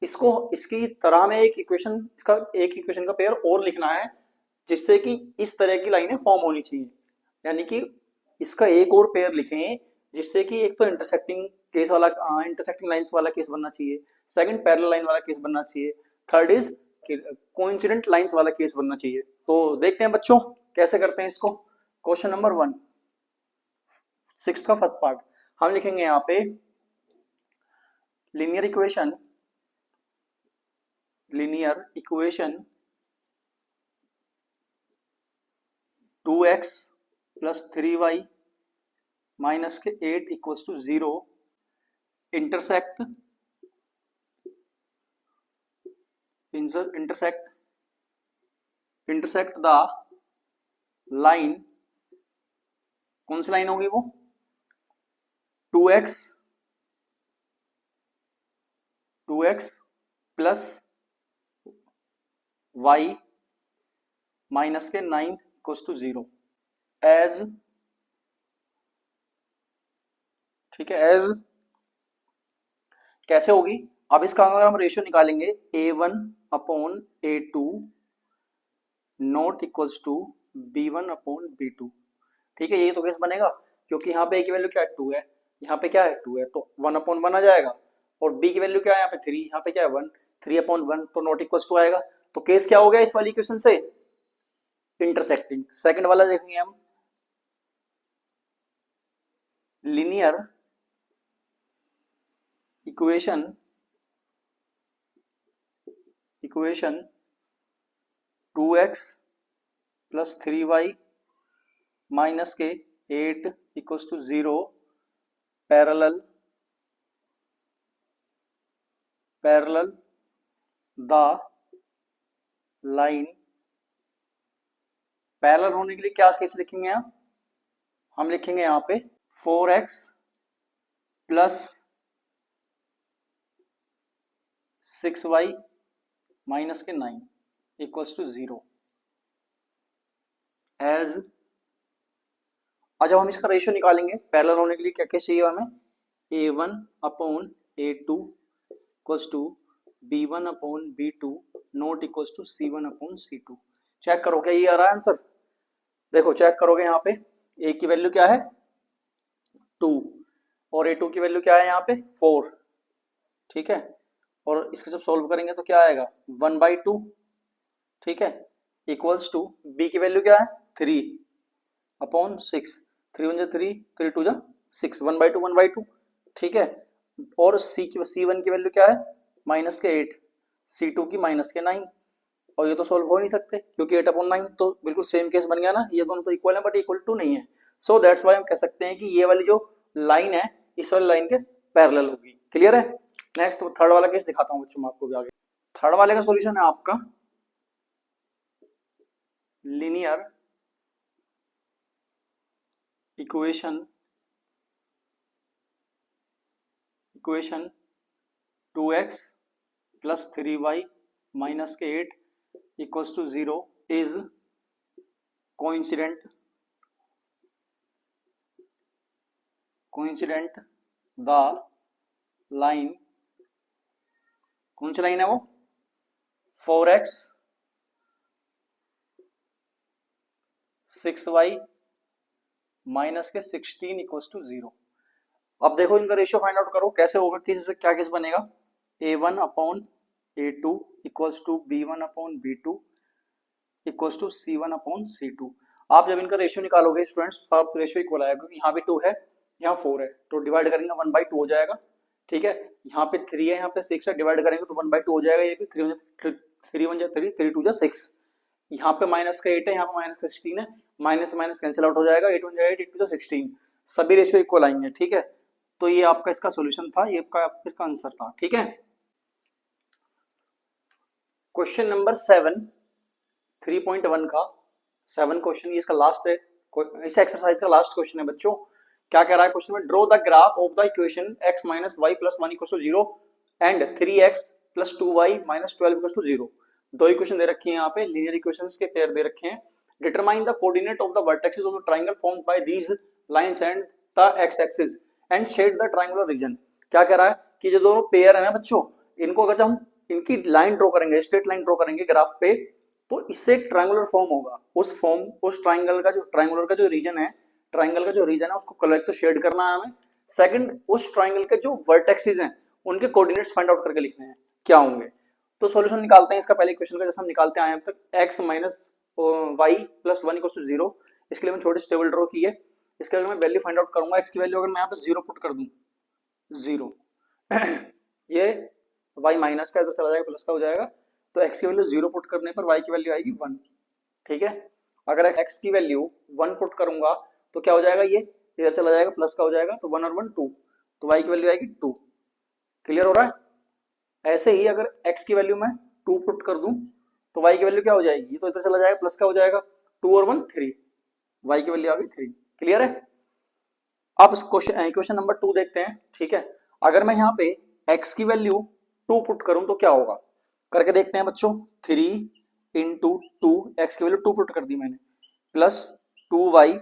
इसको इसकी तरह में एक इक्वेशन का पेयर और लिखना है जिससे कि इस तरह की लाइनें फॉर्म होनी चाहिए। यानी कि इसका एक और पेयर लिखें जिससे कि एक तो इंटरसेक्टिंग लाइंस वाला केस बनना चाहिए, सेकंड पैरेलल लाइन वाला केस बनना चाहिए, थर्ड इज कोइंसिडेंट लाइंस वाला केस बनना चाहिए। तो देखते हैं बच्चों कैसे करते हैं इसको। क्वेश्चन नंबर 1 6 का फर्स्ट पार्ट हम लिखेंगे यहाँ पे linear equation 2x plus 3y minus के 8 equals to 0 intersect the line। कौन सी लाइन होगी वो? 2x plus y minus के 9 equals to 0 as, ठीक है, एज कैसे होगी? अब इसका अगर हम रेशियो निकालेंगे a1 upon a2 not equals to b1 upon b2। ठीक है, ये तो केस बनेगा क्योंकि यहाँ पे a की वैल्यू क्या है 2 है, यहाँ पे क्या है 2 है, तो 1 अपॉन 1 आ जाएगा, और b की वैल्यू क्या है यहाँ पे 3, यहाँ पे क्या है 1, 3 अपॉन 1 तो नॉट इक्वल्स टू आएगा। तो केस क्या हो गया इस वाली इक्वेशन से? इंटरसेक्टिंग। सेकंड वाला देखेंगे हम linear equation 2x plus 3y minus के 8 equals to 0 parallel the line। Parallel होने के लिए क्या केस लिखेंगे हम लिखेंगे यहाँ पे 4x plus 6y minus के 9 equals to 0 एज। जब हम इसका रेशियो निकालेंगे पैरेलल होने के लिए क्या केस चाहिए हमें? a1 upon a2 equals to b1 upon b2 not equals to c1 upon c2। Check करो क्या ये आ रहा है आंसर? देखो चेक करोगे यहाँ पे a की वैल्यू क्या है 2 और a2 की वैल्यू क्या है यहाँ पे 4। ठीक है, और इसको जब सॉल्व करेंगे तो क्या आएगा 1/2। ठीक है, इक्वल्स टू b की वैल्यू क्या है 3 अपॉन 6, 3 1 3, 3 2 6, 1/2। ठीक है, और c1 की वैल्यू क्या है माइनस के 8, c2 की माइनस के 9, और ये तो सॉल्व हो नहीं सकते क्योंकि 8/9 तो बिल्कुल सेम केस बन गया ना, ये दोनों तो इक्वल है बट इक्वल टू नहीं है। सो दैट्स वाई हम कह सकते हैं कि ये वाली जो लाइन है इस वाली लाइन के पैरेलल होगी। क्लियर है? नेक्स्ट थर्ड वाला केस दिखाता हूँ बच्चों आपको भी आगे। थर्ड वाले का सॉल्यूशन है आपका linear equation 2x plus 3y minus के 8 equals to 0 is coincident the line। कौन सी लाइन है वो? 4x 6y माइनस के 16 इक्वल्स टू 0। अब देखो इनका रेशियो फाइंड आउट करो कैसे होगा, किसी से क्या केस बनेगा a1 upon a2 equals to b1 upon b2 equals to c1 upon c2। आप जब इनका रेशियो निकालोगे स्टूडेंट्स तो आप रेशियो इक्वल आएगा क्योंकि यहाँ पे 2 है यहाँ 4 है, तो डिवाइड करेंगे 1/2 हो जाएगा। ठीक है, यहाँ पे 3 है यहाँ पे 6 है, डिवाइड करेंगे तो 1/2 हो जाएगा। ये भी 3 1 3, 3 2 6, यहाँ पे माइनस का 8 है, यहाँ पे माइनस का 16 है, माइनस से माइनस कैंसिल आउट हो जाएगा, 8 1 8, 8 2 16, सभी रेशियो इक्वल आएंगे। ठीक है, तो ये आपका इसका सॉल्यूशन था, ये आपका इसका आंसर था। ठीक है, क्वेश्चन नंबर 7 3.1 का 7 क्वेश्चन, ये इसका लास्ट है, इस एक्सरसाइज का लास्ट क्वेश्चन है बच्चों। क्या कह रहा है क्वेश्चन में? Draw the graph of the equation x minus y plus 1 equal to 0 and 3x plus 2y minus 12 equals to 0। दो इक्वेशन दे रखी है यहाँ पे, लीनियर इक्वेशंस के पेयर दे रखे हैं। Determine the coordinate of the vertexes of the triangle formed by these lines and the x axis and shade the triangular region. क्या कह रहा है कि जो दोनों पेयर है ना बच्चों, इनको अगर हम इनकी लाइन ड्रॉ करेंगे, स्ट्रेट लाइन ड्रॉ करेंगे ग्राफ पे, तो इससे एक ट्रायंगुलर फॉर्म होगा। उस ट्रायंगल का जो रीजन है, ट्रायंगल का जो रीजन है उसको कलर तो शेड करना है हमें। सेकंड, उस ट्रायंगल के जो वर्टेक्सेस हैं उनके कोऑर्डिनेट्स फाइंड आउट करके लिखने हैं क्या होंगे। तो सॉल्यूशन निकालते हैं इसका पहले इक्वेशन का, जैसे हम निकालते आए अब तक, x minus y plus 1 equals to 0। इसके लिए मैंने छोटी टेबल ड्रॉ की है। इसके अगर मैं वैल्यू फाइंड आउट करूंगा, x की वैल्यू अगर मैं यहाँ पे 0 पुट कर दूं, 0 ये y माइनस का इधर चला जाएगा, प्लस का हो जाएगा। तो x की वैल्यू 0 पुट करने पर y की वैल्यू आएगी 1। ठीक है, अगर x की वैल्यू 1 पुट करूंगा तो क्या हो जाएगा, ये इधर चला जाएगा, प्लस का हो जाएगा, तो 1 और 1 2, तो y की वैल्यू आएगी 2। क्लियर हो रहा है। ऐसे ही अगर x की वैल्यू मैं 2 पुट कर दूं तो y की वैल्यू क्या हो जाएगी, तो इधर चला जाएगा, प्लस का हो जाएगा, 2 और 1 3, y की वैल्यू आ गई 3। क्लियर है। अब क्वेश्चन नंबर 2 देखते हैं। ठीक है, अगर मैं यहाँ पे x की वैल्यू 2 पुट करूं तो क्या होगा, करके देखते हैं बच्चों। 3 इंटू 2, एक्स की वैल्यू 2 पुट कर दी मैंने, plus 2y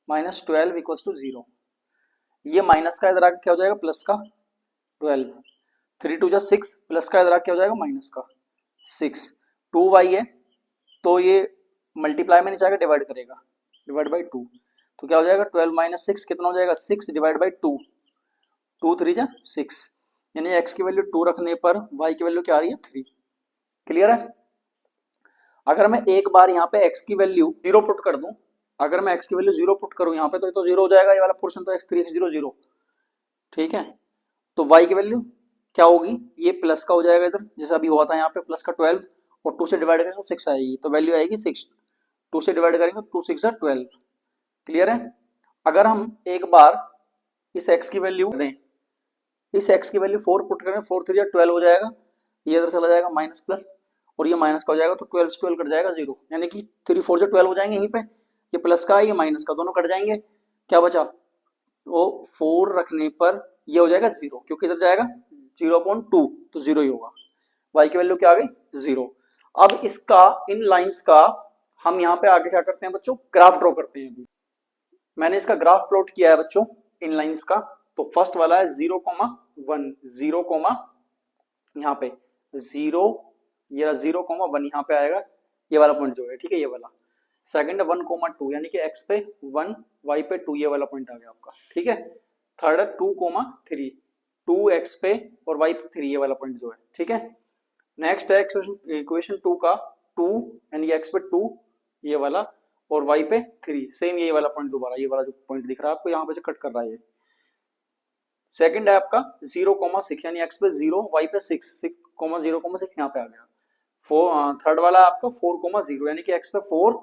minus 12 equals to 0। ये माइनस का इधर आके क्या हो जाएगा, प्लस का 12। 3 2 जा 6, प्लस का इधर आके क्या हो जाएगा, माइनस का 6। 2y है तो ये मल्टीप्लाई में नहीं जाएगा, डिवाइड करेगा, डिवाइड बाई 2, तो क्या हो जाएगा 12 माइनस 6 कितना हो जाएगा, 6 डिवाइड बाई 2, 2 3 जा 6, यानी x की वैल्यू 2 रखने पर y की वैल्यू क्या आ रही है, 3। क्लियर है। अगर मैं एक बार यहाँ पे x की वैल्यू 0 पुट कर दूं, अगर मैं x की वैल्यू 0 पुट करूं यहाँ पे, तो ये तो 0 हो जाएगा, ये वाला पोर्शन तो x3 x0 0। ठीक है, तो y की वैल्यू क्या होगी, ये प्लस का हो जाएगा इधर, जैसा अभी हुआ था यहाँ पे, प्लस का 12 और 2 से डिवाइड करेंगे तो 6 आएगी, तो वैल्यू आएगी 6। 2 से डिवाइड करेंगे तो 2 6 12। क्लियर है। अगर हम एक बार इस x की वैल्यू दें, इस x की वैल्यू 4 पुट करें, 4 3 12 हो जाएगा, ये इधर चला जाएगा माइनस प्लस, और ये माइनस का हो जाएगा, तो 12 से 12 कट जाएगा 0, यानी कि 3 4 से 12 हो जाएंगे यहीं पे, ये प्लस का ये माइनस का, दोनों कट जाएंगे, क्या बचा, वो 4 रखने पर ये हो जाएगा 0, क्योंकि इधर जाएगा 0.2, तो 0 ही होगा। y की वैल्यू क्या आ गई, 0। अब इसका, इन लाइंस का हम यहाँ पे आगे क्या करते हैं बच्चों, ग्राफ ड्रॉ करते हैं। अभी मैंने इसका ग्राफ प्लॉट किया है बच्चों इन लाइंस का। तो फर्स्ट वाला है 0,1, 0, यहाँ पे 0, ये 0,1 यहाँ पे आएगा, ये वाला पॉइंट जो है, ठीक है, ये वाला। सेकंड है 1,2, यानी कि x पे 1, y पे 2, ये वाला पॉइंट आ गया आपका। ठीक है। थर्ड है 2,3, 2x पे और y पे 3, ये वाला पॉइंट जो है। ठीक है। नेक्स्ट है इक्वेशन 2 का 2, यानी x पे 2, ये वाला, और y पे 3, सेम ये वाला पॉइंट दोबारा, ये वाला जो पॉइंट दिख रहा है आपको यहाँ पे जो कट कर रहा है ये। सेकंड है आपका 0,6, यानी x पे 0, y पे 6, 6,0,6 यहाँ पे आ गया। थर्ड वाला आपका 4,0, यानी कि x पे 4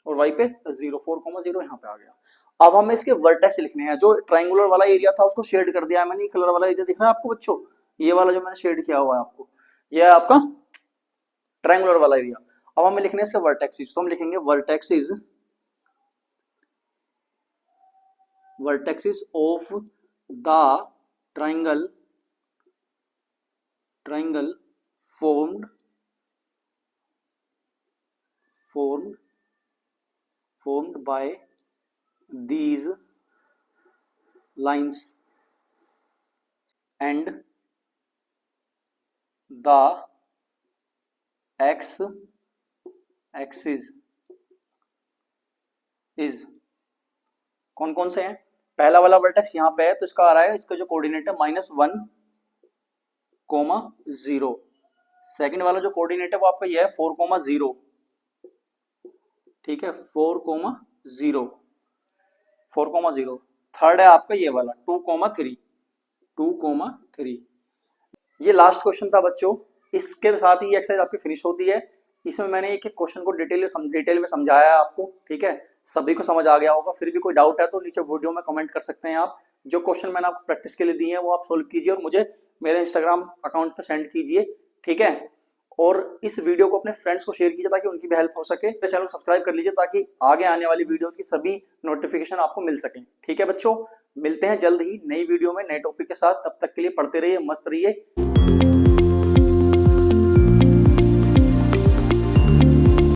और y पे 0, 4,0 यहाँ पे आ गया। अब हमें इसके वर्टेक्स लिखने हैं। जो ट्रायंगुलर वाला एरिया था उसको शेड कर दिया है मैंने, कलर वाला एरिया दिख रहा है आपको बच्चों, ये वाला जो मैंने शेड किया हुआ है आपको, ये है आपका ट्रायंगुलर वाला एरिया। अब हमें लिखने हैं इसके वर्टेक्सेस, तो हम लिखेंगे vertexes of the triangle formed by these lines and the x axis is, कौन कौन से हैं। पहला वाला वर्टेक्स यहाँ पे है, तो इसका आ रहा है, इसका जो कोऑर्डिनेट है -1,0। सेकंड वाला जो कोऑर्डिनेट है वो आपका ये है 4,0। ठीक है, 4,0। थर्ड है आपका ये वाला 2,3। ये लास्ट क्वेश्चन था बच्चों। इसके साथ ही एक्सरसाइज आपकी फिनिश होती है। इसमें मैंने एक एक क्वेश्चन को डिटेल में समझाया है आपको। ठीक है, सभी को समझ आ गया होगा। फिर भी कोई डाउट है तो नीचे वीडियो में कमेंट कर सकते हैं आप। जो क्वेश्चन मैंने आपको प्रैक्टिस के लिए दिए हैं वो आप सोल्व कीजिए और मुझे मेरे इंस्टाग्राम अकाउंट पर सेंड कीजिए। ठीक है, और इस वीडियो को अपने फ्रेंड्स को शेयर कीजिए ताकि उनकी भी हेल्प हो सके। मेरे चैनल को सब्सक्राइब कर लीजिए ताकि आगे आने वाली वीडियोस की सभी नोटिफिकेशन आपको मिल सके। ठीक है बच्चों, मिलते हैं जल्द ही नई वीडियो में नए टॉपिक के साथ। तब तक के लिए पढ़ते रहिए, मस्त रहिए।